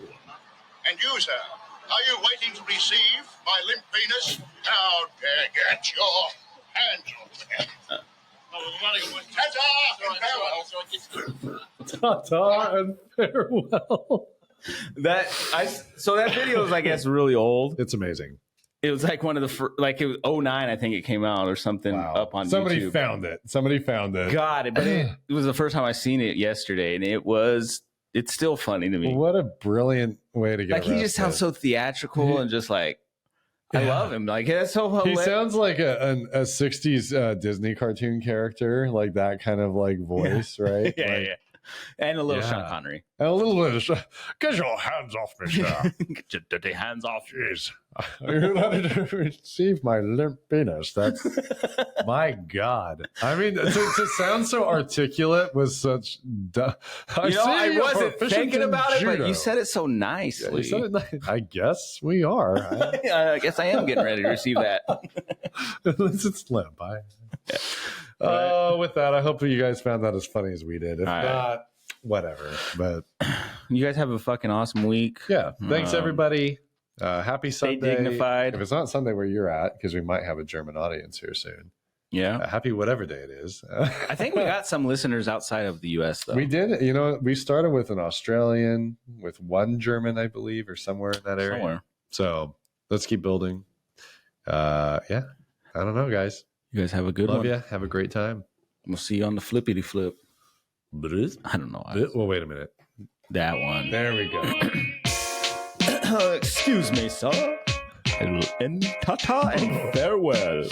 And you, sir, are you waiting to receive my limp penis? Now, get your hands off it. Ta-ta! Ta-ta and farewell. So that video is, I guess, really old. It's amazing. It was like one of the like it was 09, I think it came out or something up on Somebody YouTube. found it. Somebody found it. Got it, but it was the first time I seen it yesterday, and it's still funny to me. What a brilliant way to get Like he just sounds so theatrical and just like I Yeah. love him. Like that's so He hilarious. sounds like a 60s Disney cartoon character, like that kind of like voice, right? yeah, Like, yeah, and a little Yeah. Sean Connery. And a little bit of, get your hands off me, sir. Get your dirty hands off. Jeez. You're not to receive my limp penis. That's, my God. I mean, to sound so articulate was such, I wasn't thinking about it, but you said it so Yeah, nicely. you said it nice. I guess we are. I guess I am getting ready to receive that. Unless it's limp. With that, I hope you guys found that as funny as we did. If All right. not, whatever. But You guys have a fucking awesome week. yeah, thanks Um, everybody. Happy Stay Sunday. dignified. If it's not Sunday where you're at, because we might have a German audience here soon. Yeah. Happy whatever day it is. I think we got some listeners outside of the U.S. though. We did. You know, we started with an Australian, with one German, I believe, or somewhere in that area. Somewhere. So let's keep building. Yeah, I don't know, guys. You guys have a good Love one. you. Have a great time. We'll see you on the flippity flip. I don't know. Well, wait a minute. That one. There we go. Excuse me, sir. And ta-ta and farewell.